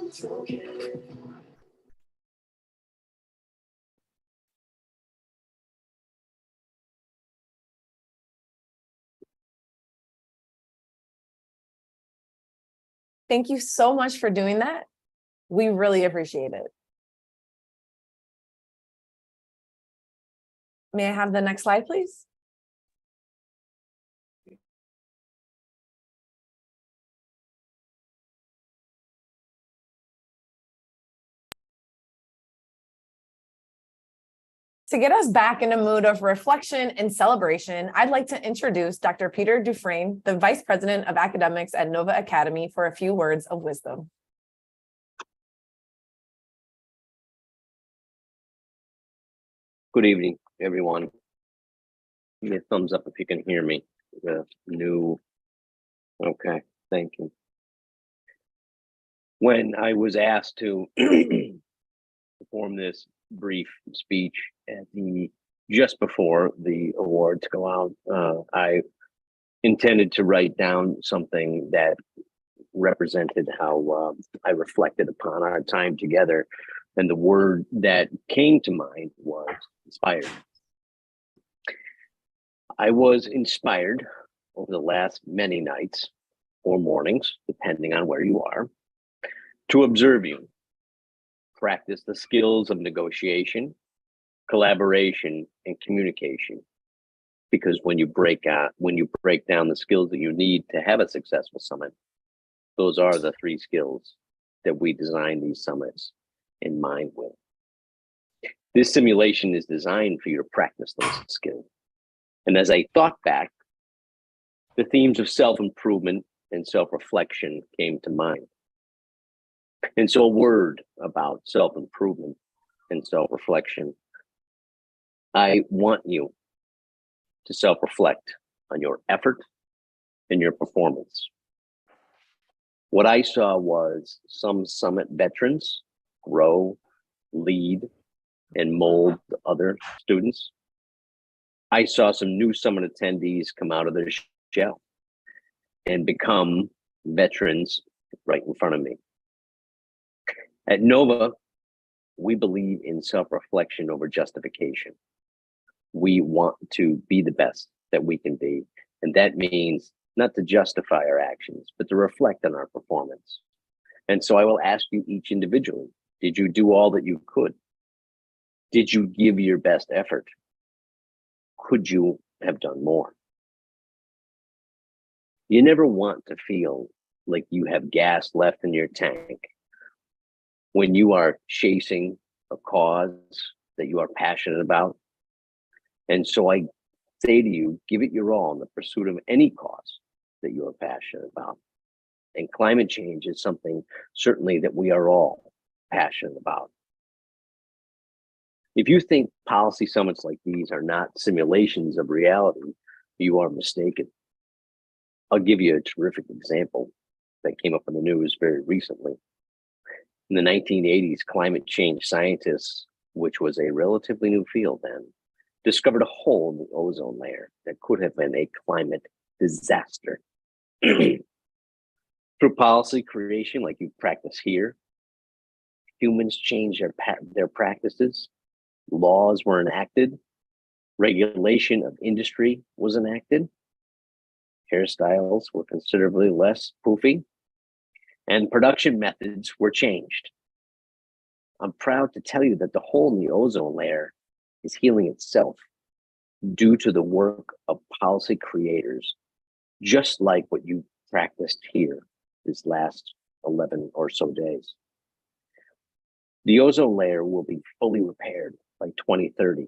Speaker 1: It's okay.
Speaker 2: Thank you so much for doing that. We really appreciate it. May I have the next slide, please? To get us back in a mood of reflection and celebration, I'd like to introduce Dr. Peter Dufresne, the Vice President of Academics at Nova Academy, for a few words of wisdom.
Speaker 12: Good evening, everyone. Give me a thumbs up if you can hear me. Okay, thank you. When I was asked to perform this brief speech at just before the awards go out, I intended to write down something that represented how I reflected upon our time together. And the word that came to mind was inspired. I was inspired over the last many nights or mornings, depending on where you are, to observe you practice the skills of negotiation, collaboration, and communication. Because when you break down the skills that you need to have a successful summit, those are the 3 skills that we design these summits in mind with. This simulation is designed for you to practice those skills. And as I thought back, the themes of self-improvement and self-reflection came to mind. And so a word about self-improvement and self-reflection. I want you to self-reflect on your effort and your performance. What I saw was some summit veterans grow, lead, and mold other students. I saw some new summit attendees come out of their shell and become veterans right in front of me. At Nova, we believe in self-reflection over justification. We want to be the best that we can be. And that means not to justify our actions, but to reflect on our performance. And so I will ask you each individually, did you do all that you could? Did you give your best effort? Could you have done more? You never want to feel like you have gas left in your tank when you are chasing a cause that you are passionate about. And so I say to you, give it your all in the pursuit of any cause that you are passionate about. And climate change is something certainly that we are all passionate about. If you think policy summits like these are not simulations of reality, you are mistaken. I'll give you a terrific example that came up in the news very recently. In the 1980s, climate change scientists, which was a relatively new field then, discovered a hole in the ozone layer that could have been a climate disaster. Through policy creation, like you practice here, humans changed their practices, laws were enacted, regulation of industry was enacted, Hairstyles were considerably less poofy, and production methods were changed. I'm proud to tell you that the hole in the ozone layer is healing itself due to the work of policy creators, just like what you practiced here this last 11 or so days. The ozone layer will be fully repaired by 2030.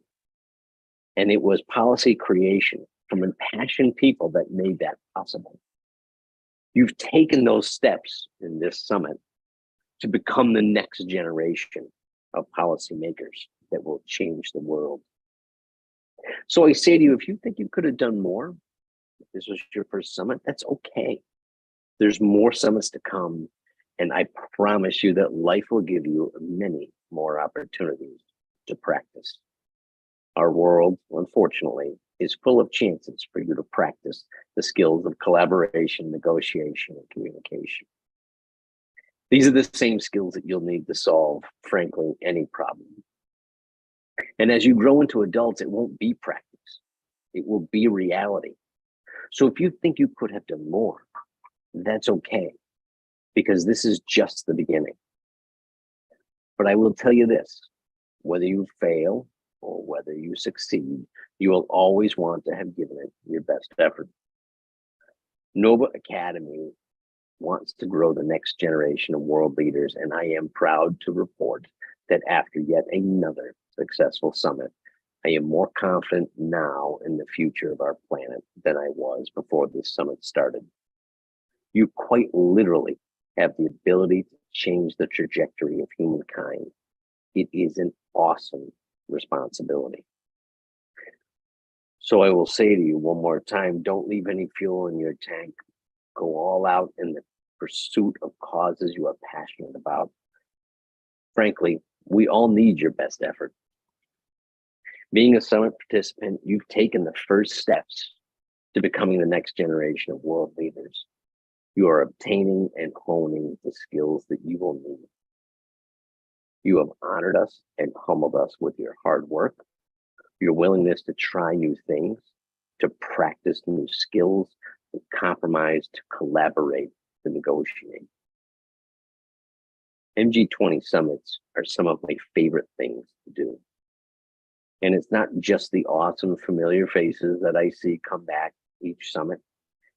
Speaker 12: And it was policy creation from impassioned people that made that possible. You've taken those steps in this summit to become the next generation of policymakers that will change the world. So I say to you, if you think you could have done more, if this was your first summit, that's okay. There's more summits to come, and I promise you that life will give you many more opportunities to practice. Our world, unfortunately, is full of chances for you to practice the skills of collaboration, negotiation, and communication. These are the same skills that you'll need to solve, frankly, any problem. And as you grow into adults, it won't be practice. It will be reality. So if you think you could have done more, that's okay, because this is just the beginning. But I will tell you this, whether you fail or whether you succeed, you will always want to have given it your best effort. Nova Academy wants to grow the next generation of world leaders, and I am proud to report that after yet another successful summit, I am more confident now in the future of our planet than I was before this summit started. You quite literally have the ability to change the trajectory of humankind. It is an awesome responsibility. So I will say to you one more time, don't leave any fuel in your tank. Go all out in the pursuit of causes you are passionate about. Frankly, we all need your best effort. Being a summit participant, you've taken the first steps to becoming the next generation of world leaders. You are obtaining and honing the skills that you will need. You have honored us and humbled us with your hard work, your willingness to try new things, to practice new skills, to compromise, to collaborate, to negotiate. MG20 summits are some of my favorite things to do. And it's not just the awesome familiar faces that I see come back each summit.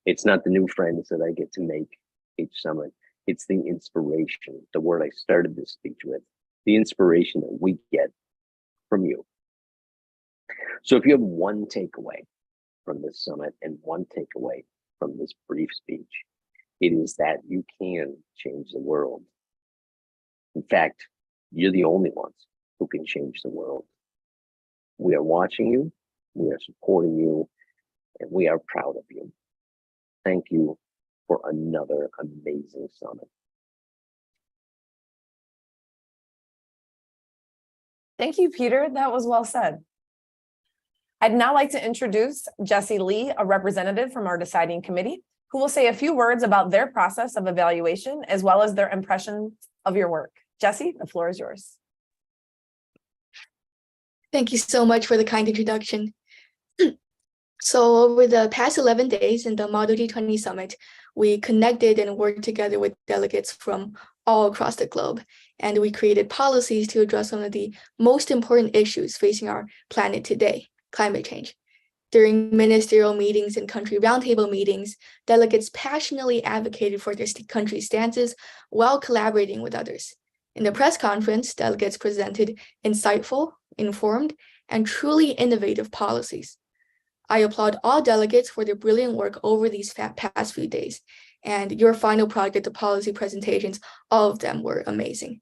Speaker 12: It's not the new friends that I get to make each summit. It's the inspiration, the word I started this speech with, the inspiration that we get from you. So if you have one takeaway from this summit and one takeaway from this brief speech, it is that you can change the world. In fact, you're the only ones who can change the world. We are watching you, we are supporting you, and we are proud of you. Thank you for another amazing summit.
Speaker 2: Thank you, Peter. That was well said. I'd now like to introduce Jesse Lee, a representative from our deciding committee, who will say a few words about their process of evaluation, as well as their impression of your work. Jesse, the floor is yours.
Speaker 16: Thank you so much for the kind introduction. So over the past 11 days in the Model G20 Summit, we connected and worked together with delegates from all across the globe, and we created policies to address some of the most important issues facing our planet today, climate change. During ministerial meetings and country roundtable meetings, delegates passionately advocated for their country's stances while collaborating with others. In the press conference, delegates presented insightful, informed, and truly innovative policies. I applaud all delegates for their brilliant work over these past few days, and your final project, the policy presentations, all of them were amazing.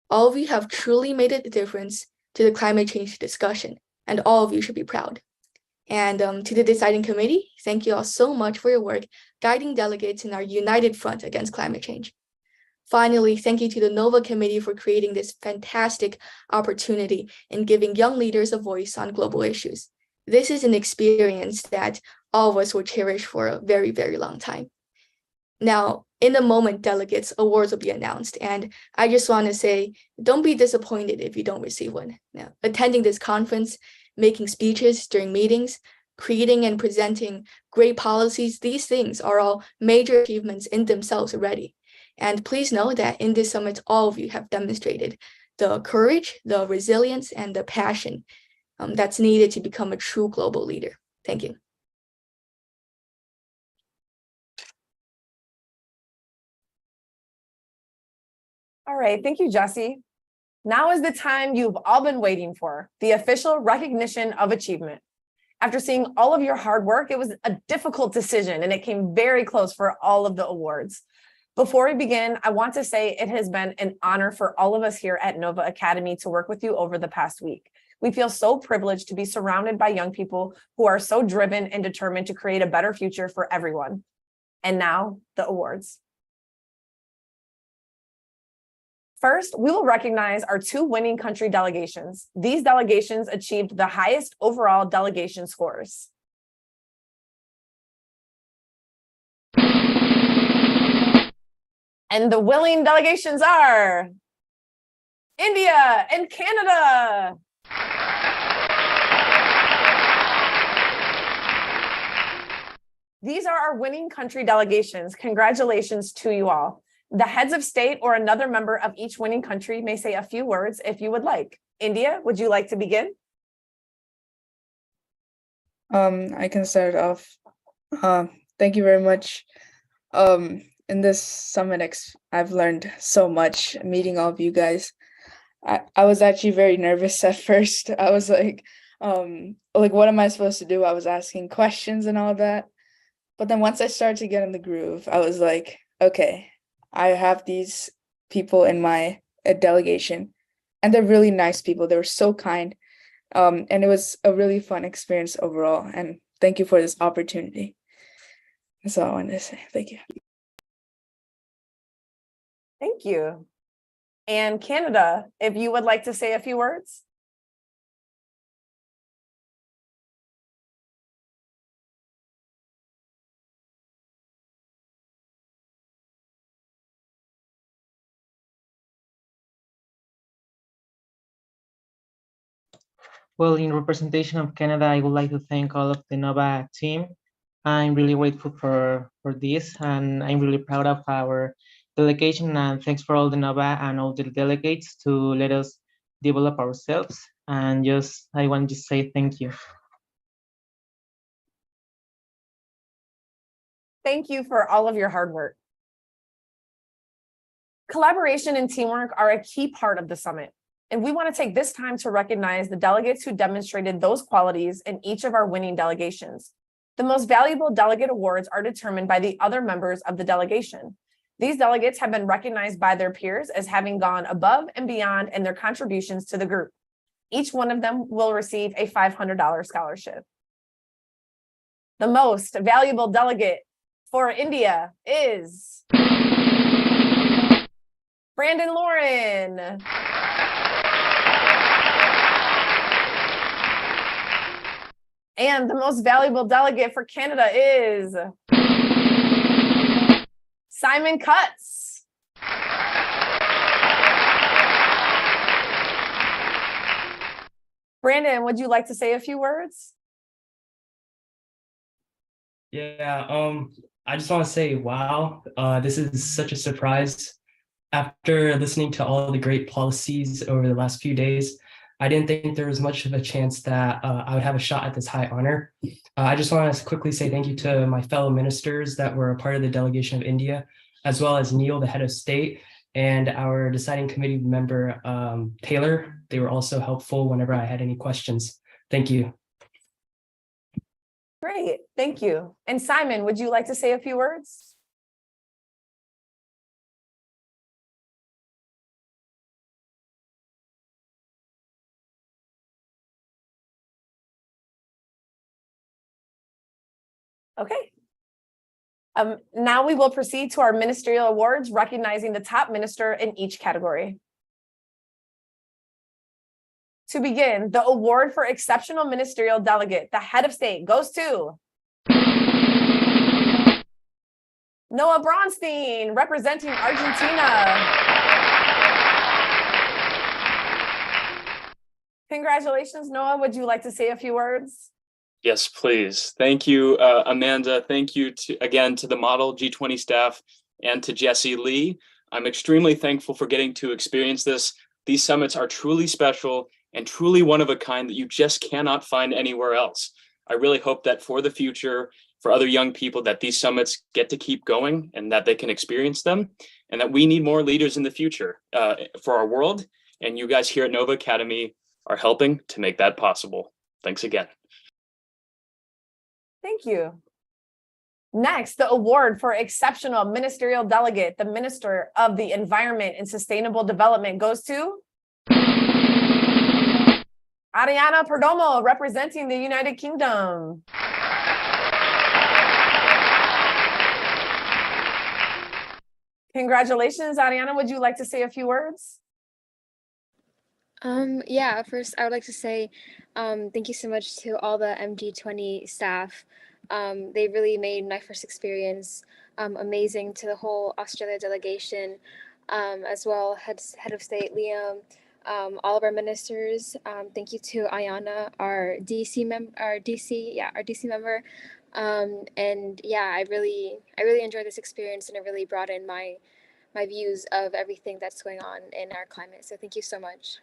Speaker 16: All of you have truly made a difference to the climate change discussion, and all of you should be proud. And to the deciding committee, thank you all so much for your work guiding delegates in our united front against climate change. Finally, thank you to the NOVA committee for creating this fantastic opportunity and giving young leaders a voice on global issues. This is an experience that all of us will cherish for a very, very long time. Now, in a moment, delegates, awards will be announced, and I just want to say, don't be disappointed if you don't receive one. Now, attending this conference, making speeches during meetings, creating and presenting great policies. These things are all major achievements in themselves already. And please know that in this summit, all of you have demonstrated the courage, the resilience, and the passion that's needed to become a true global leader. Thank you.
Speaker 2: All right, thank you, Jessie. Now is the time you've all been waiting for, the official recognition of achievement. After seeing all of your hard work, it was a difficult decision and it came very close for all of the awards. Before we begin, I want to say it has been an honor for all of us here at Nova Academy to work with you over the past week. We feel so privileged to be surrounded by young people who are so driven and determined to create a better future for everyone. And now, the awards. First, we will recognize our 2 winning country delegations. These delegations achieved the highest overall delegation scores. And the winning delegations are India and Canada. These are our winning country delegations. Congratulations to you all. The heads of state or another member of each winning country may say a few words if you would like. India, would you like to begin?
Speaker 6: I can start off. Thank you very much. In this summit, I've learned so much meeting all of you guys. I was actually very nervous at first. I was like, what am I supposed to do? I was asking questions and all that. But then once I started to get in the groove, I was like, okay, I have these people in my delegation, and they're really nice people. They were so kind. And it was a really fun experience overall. And thank you for this opportunity. That's all I wanted to say. Thank you.
Speaker 2: Thank you. And Canada, if you would like to say a few words.
Speaker 22: Well, in representation of Canada, I would like to thank all of the NOVA team. I'm really grateful for this, and I'm really proud of our delegation, and thanks for all the NOVA and all the delegates to let us develop ourselves. And I want to say thank you.
Speaker 2: Thank you for all of your hard work. Collaboration and teamwork are a key part of the summit. And we want to take this time to recognize the delegates who demonstrated those qualities in each of our winning delegations. The most valuable delegate awards are determined by the other members of the delegation. These delegates have been recognized by their peers as having gone above and beyond in their contributions to the group. Each one of them will receive a $500 scholarship. The most valuable delegate for India is Brandon Lauren. And the most valuable delegate for Canada is Simon Cutts. Brandon, would you like to say a few words?
Speaker 23: Yeah, I just want to say, wow, this is such a surprise. After listening to all the great policies over the last few days, I didn't think there was much of a chance that I would have a shot at this high honor. I just want to quickly say thank you to my fellow ministers that were a part of the delegation of India, as well as Neil, the head of state, and our deciding committee member, Taylor. They were also helpful whenever I had any questions. Thank you.
Speaker 2: Great, thank you. And Simon, would you like to say a few words? Okay. Now we will proceed to our ministerial awards, recognizing the top minister in each category. To begin, the award for exceptional ministerial delegate, the head of state, goes to Noah Bronstein, representing Argentina. Congratulations, Noah. Would you like to say a few words?
Speaker 14: Yes, please. Thank you, Amanda. Thank you again to the Model G20 staff and to Jesse Lee. I'm extremely thankful for getting to experience this. These summits are truly special and truly one of a kind that you just cannot find anywhere else. I really hope that for the future, for other young people, that these summits get to keep going and that they can experience them, and that we need more leaders in the future for our world. And you guys here at Nova Academy are helping to make that possible. Thanks again.
Speaker 2: Thank you. Next, the award for exceptional ministerial delegate, the Minister of the Environment and Sustainable Development, goes to Ariana Perdomo, representing the United Kingdom. Congratulations, Ariana. Would you like to say a few words?
Speaker 7: Yeah, first I would like to say thank you so much to all the MG20 staff. They really made my first experience amazing, to the whole Australia delegation, as well head of state Liam, all of our ministers. Thank you to Ayana, our DC member. And yeah, I really enjoyed this experience, and it really brought in my views of everything that's going on in our climate. So thank you so much.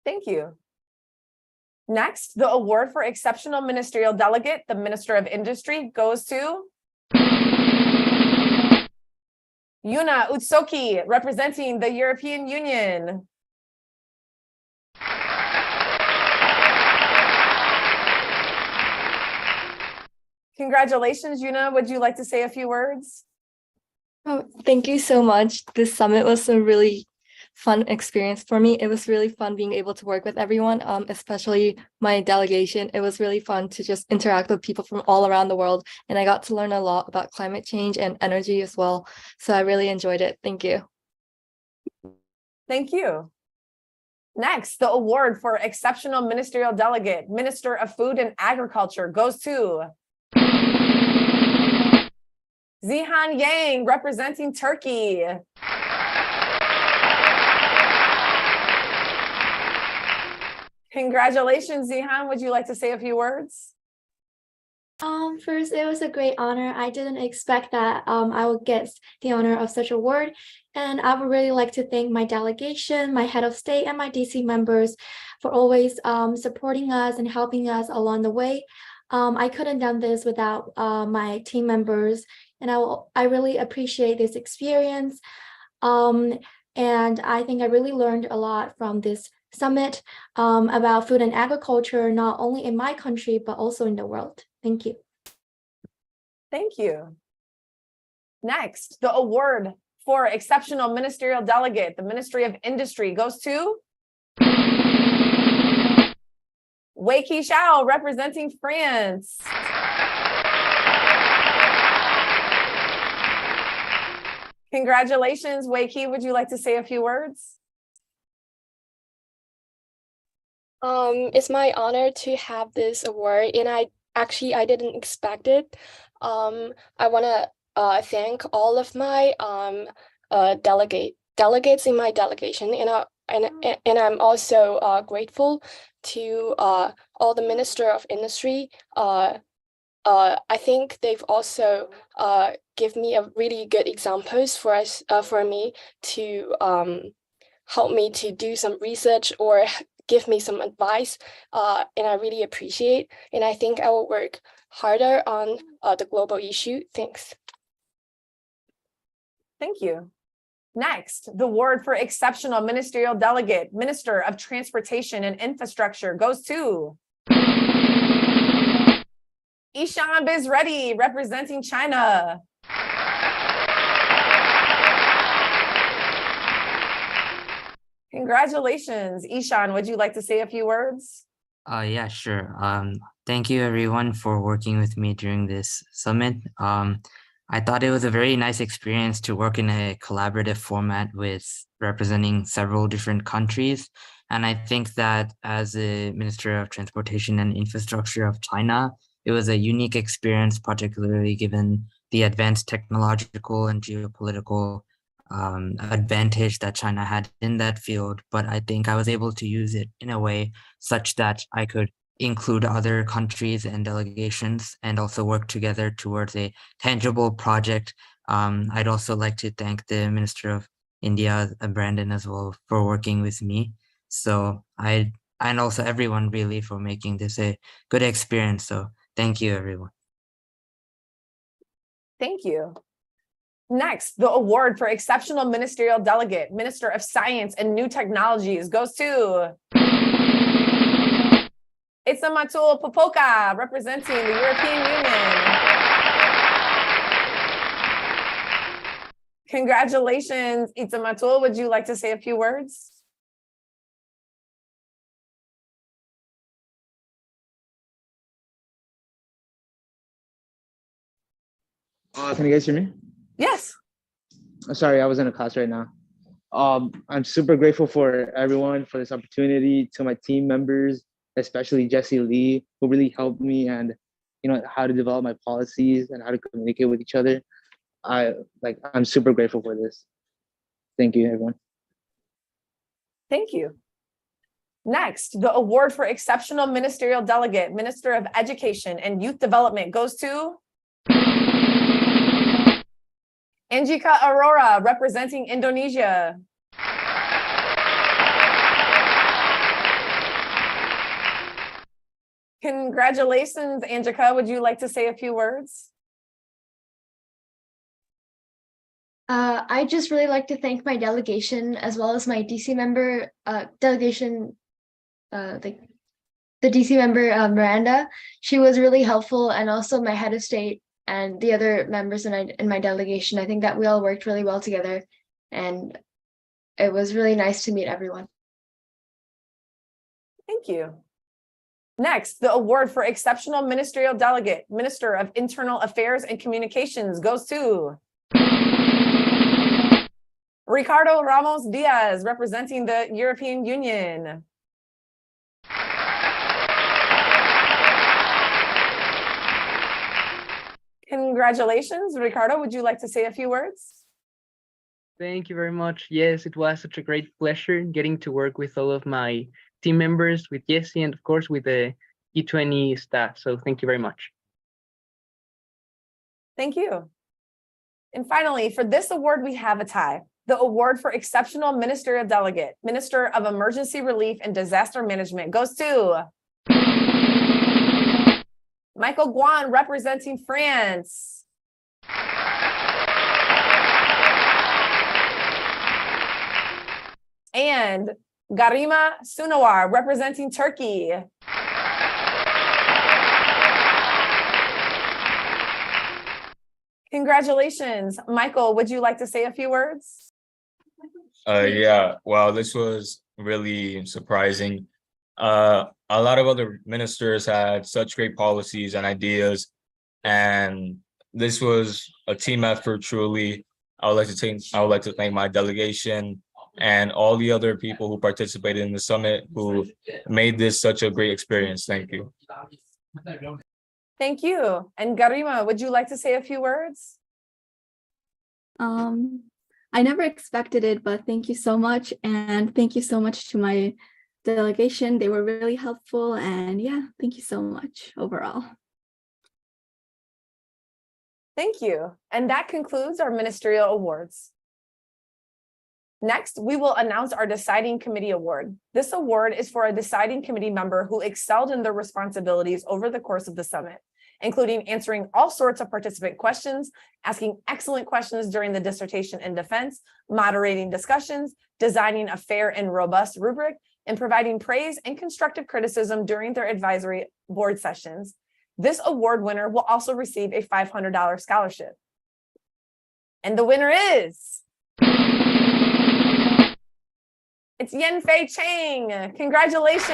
Speaker 2: Thank you. Next, the award for exceptional ministerial delegate, the Minister of Industry, goes to Yuna Utsoki, representing the European Union. Congratulations, Yuna. Would you like to say a few words?
Speaker 9: Oh, thank you so much. This summit was a really fun experience for me. It was really fun being able to work with everyone, especially my delegation. It was really fun to just interact with people from all around the world, and I got to learn a lot about climate change and energy as well. So I really enjoyed it. Thank you.
Speaker 2: Thank you. Next, the award for exceptional ministerial delegate, Minister of Food and Agriculture, goes to Zihan Yang, representing Turkey. Congratulations, Zihan. Would you like to say a few words?
Speaker 11: First, it was a great honor. I didn't expect that I would get the honor of such award. And I would really like to thank my delegation, my head of state, and my DC members for always supporting us and helping us along the way. I couldn't have done this without my team members, and I really appreciate this experience. And I think I really learned a lot from this summit about food and agriculture, not only in my country, but also in the world. Thank you.
Speaker 2: Thank you. Next, the award for exceptional ministerial delegate, the Ministry of Industry, goes to Wei Qi Xiao, representing France. Congratulations, Wei Qi. Would you like to say a few words?
Speaker 9: It's my honor to have this award, and I didn't expect it. I want to thank all of my delegates in my delegation, and I'm also grateful to all the Minister of Industry. I think they've also give me a really good examples for me to help me to do some research or give me some advice, and I really appreciate. And I think I will work harder on the global issue. Thanks.
Speaker 2: Thank you. Next, the award for exceptional ministerial delegate, Minister of Transportation and Infrastructure, goes to Ishan Bizreddy, representing China. Congratulations. Ishan, would you like to say a few words?
Speaker 24: Yeah, sure. Thank you everyone for working with me during this summit. I thought it was a very nice experience to work in a collaborative format with representing several different countries. And I think that as a Minister of Transportation and Infrastructure of China, it was a unique experience, particularly given the advanced technological and geopolitical advantage that China had in that field. But I think I was able to use it in a way such that I could include other countries and delegations and also work together towards a tangible project. I'd also like to thank the Minister of India, Brandon, as well, for working with me. So and also everyone really for making this a good experience. So thank you, everyone.
Speaker 2: Thank you. Next, the award for Exceptional Ministerial Delegate, Minister of Science and New Technologies, goes to Itzamatul Popoka, representing the European Union. Congratulations, Itzamatul. Would you like to say a few words?
Speaker 3: Can you guys hear me?
Speaker 2: Yes.
Speaker 3: Sorry, I was in a class right now. I'm super grateful for everyone for this opportunity, to my team members, especially Jesse Lee, who really helped me and how to develop my policies and how to communicate with each other. I'm super grateful for this. Thank you, everyone.
Speaker 2: Thank you. Next, the award for Exceptional Ministerial Delegate, Minister of Education and Youth Development, goes to Anjika Aurora, representing Indonesia. Congratulations, Anjika. Would you like to say a few words?
Speaker 11: I just really like to thank my delegation as well as my DC member delegation, the DC member Miranda. She was really helpful, and also my head of state and the other members in my delegation. I think that we all worked really well together, and it was really nice to meet everyone.
Speaker 2: Thank you. Next, the award for Exceptional Ministerial Delegate, Minister of Internal Affairs and Communications, goes to Ricardo Ramos Diaz, representing the European Union. Congratulations, Ricardo. Would you like to say a few words?
Speaker 5: Thank you very much. Yes, it was such a great pleasure getting to work with all of my team members, with Jesse, and of course with the G20 staff. So thank you very much.
Speaker 2: Thank you. And finally, for this award, we have a tie. The award for Exceptional Ministerial Delegate, Minister of Emergency Relief and Disaster Management, goes to Michael Guan, representing France. And Garima Sunawar, representing Turkey. Congratulations. Michael, would you like to say a few words?
Speaker 8: Yeah, well, this was really surprising. A lot of other ministers had such great policies and ideas, and this was a team effort. Truly, I would like to thank my delegation and all the other people who participated in the summit, who made this such a great experience. Thank you.
Speaker 2: Thank you. And Garima, would you like to say a few words?
Speaker 13: I never expected it, but thank you so much. And thank you so much to my delegation. They were really helpful. And yeah, thank you so much overall.
Speaker 2: Thank you. And that concludes our ministerial awards. Next, we will announce our deciding committee award. This award is for a deciding committee member who excelled in their responsibilities over the course of the summit, including answering all sorts of participant questions, asking excellent questions during the dissertation and defense, moderating discussions, designing a fair and robust rubric, and providing praise and constructive criticism during their advisory board sessions. This award winner will also receive a $500 scholarship. And the winner is... It's Yenfei Chang. Congratulations.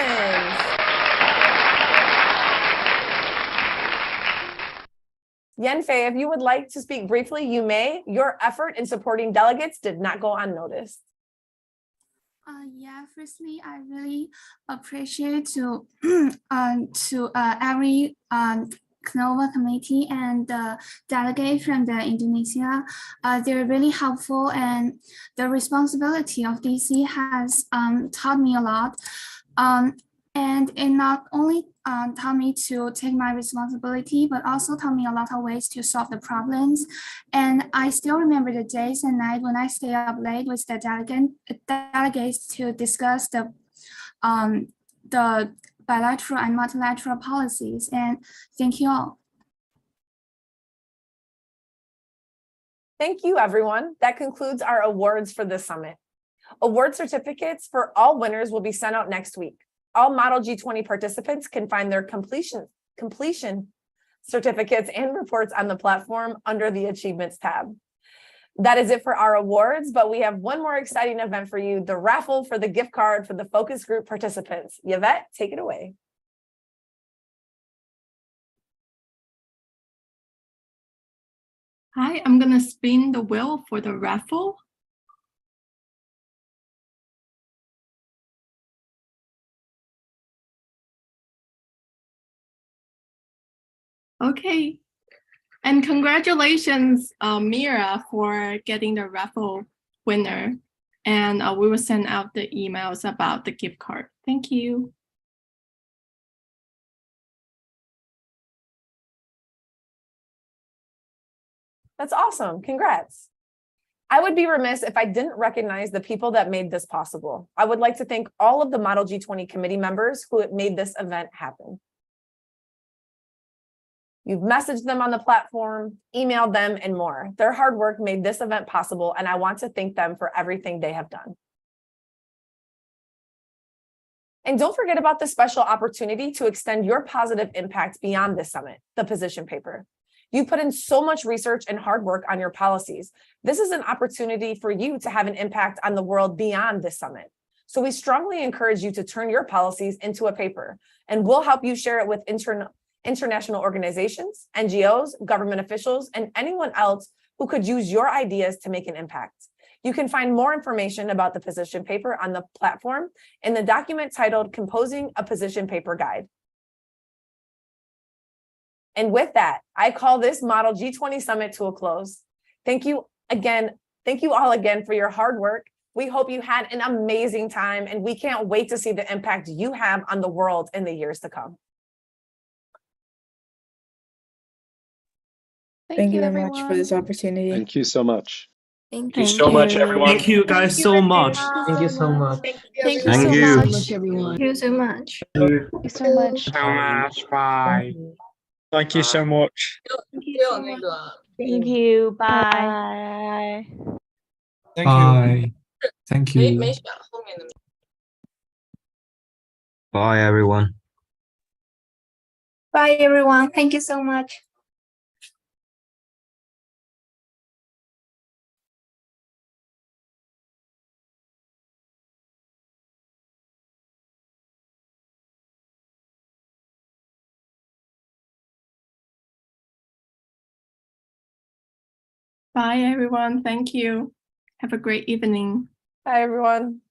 Speaker 2: Yenfei, if you would like to speak briefly, you may. Your effort in supporting delegates did not go unnoticed.
Speaker 25: Yeah, firstly, I really appreciate to every CNOVA committee and the delegate from the Indonesia. They're really helpful, and the responsibility of DC has taught me a lot. And it not only taught me to take my responsibility, but also taught me a lot of ways to solve the problems. And I still remember the days and nights when I stay up late with the delegates to discuss the bilateral and multilateral policies. And thank you all.
Speaker 2: Thank you, everyone. That concludes our awards for this summit. Award certificates for all winners will be sent out next week. All Model G20 participants can find their completion certificates and reports on the platform under the Achievements tab. That is it for our awards, but we have one more exciting event for you, the raffle for the gift card for the focus group participants. Yvette, take it away.
Speaker 10: Hi, I'm gonna spin the wheel for the raffle. Okay, and congratulations, Mira, for getting the raffle winner. And we will send out the emails about the gift card. Thank you.
Speaker 2: That's awesome. Congrats. I would be remiss if I didn't recognize the people that made this possible. I would like to thank all of the Model G20 committee members who made this event happen. You've messaged them on the platform, emailed them, and more. Their hard work made this event possible, and I want to thank them for everything they have done. And don't forget about the special opportunity to extend your positive impact beyond this summit, the position paper. You put in so much research and hard work on your policies. This is an opportunity for you to have an impact on the world beyond this summit. So we strongly encourage you to turn your policies into a paper, and we'll help you share it with international organizations, NGOs, government officials, and anyone else who could use your ideas to make an impact. You can find more information about the position paper on the platform in the document titled Composing a Position Paper Guide. And with that, I call this Model G20 Summit to a close. Thank you all again for your hard work. We hope you had an amazing time, and we can't wait to see the impact you have on the world in the years to come.
Speaker 6: Thank you very much for this opportunity.
Speaker 15: Thank you so much.
Speaker 16: Thank
Speaker 14: you so much, everyone.
Speaker 4: Thank you guys so much.
Speaker 22: Thank you so much.
Speaker 16: Thank
Speaker 15: you so
Speaker 16: much,
Speaker 15: everyone.
Speaker 16: Thank you so much.
Speaker 21: Thank you so much.
Speaker 17: So much. Bye. Thank you so much.
Speaker 21: Thank you. Bye.
Speaker 17: Thank you. Thank you.
Speaker 24: Bye, everyone.
Speaker 21: Bye, everyone. Thank you so much.
Speaker 10: Bye, everyone. Thank you. Have a great evening.
Speaker 2: Bye, everyone.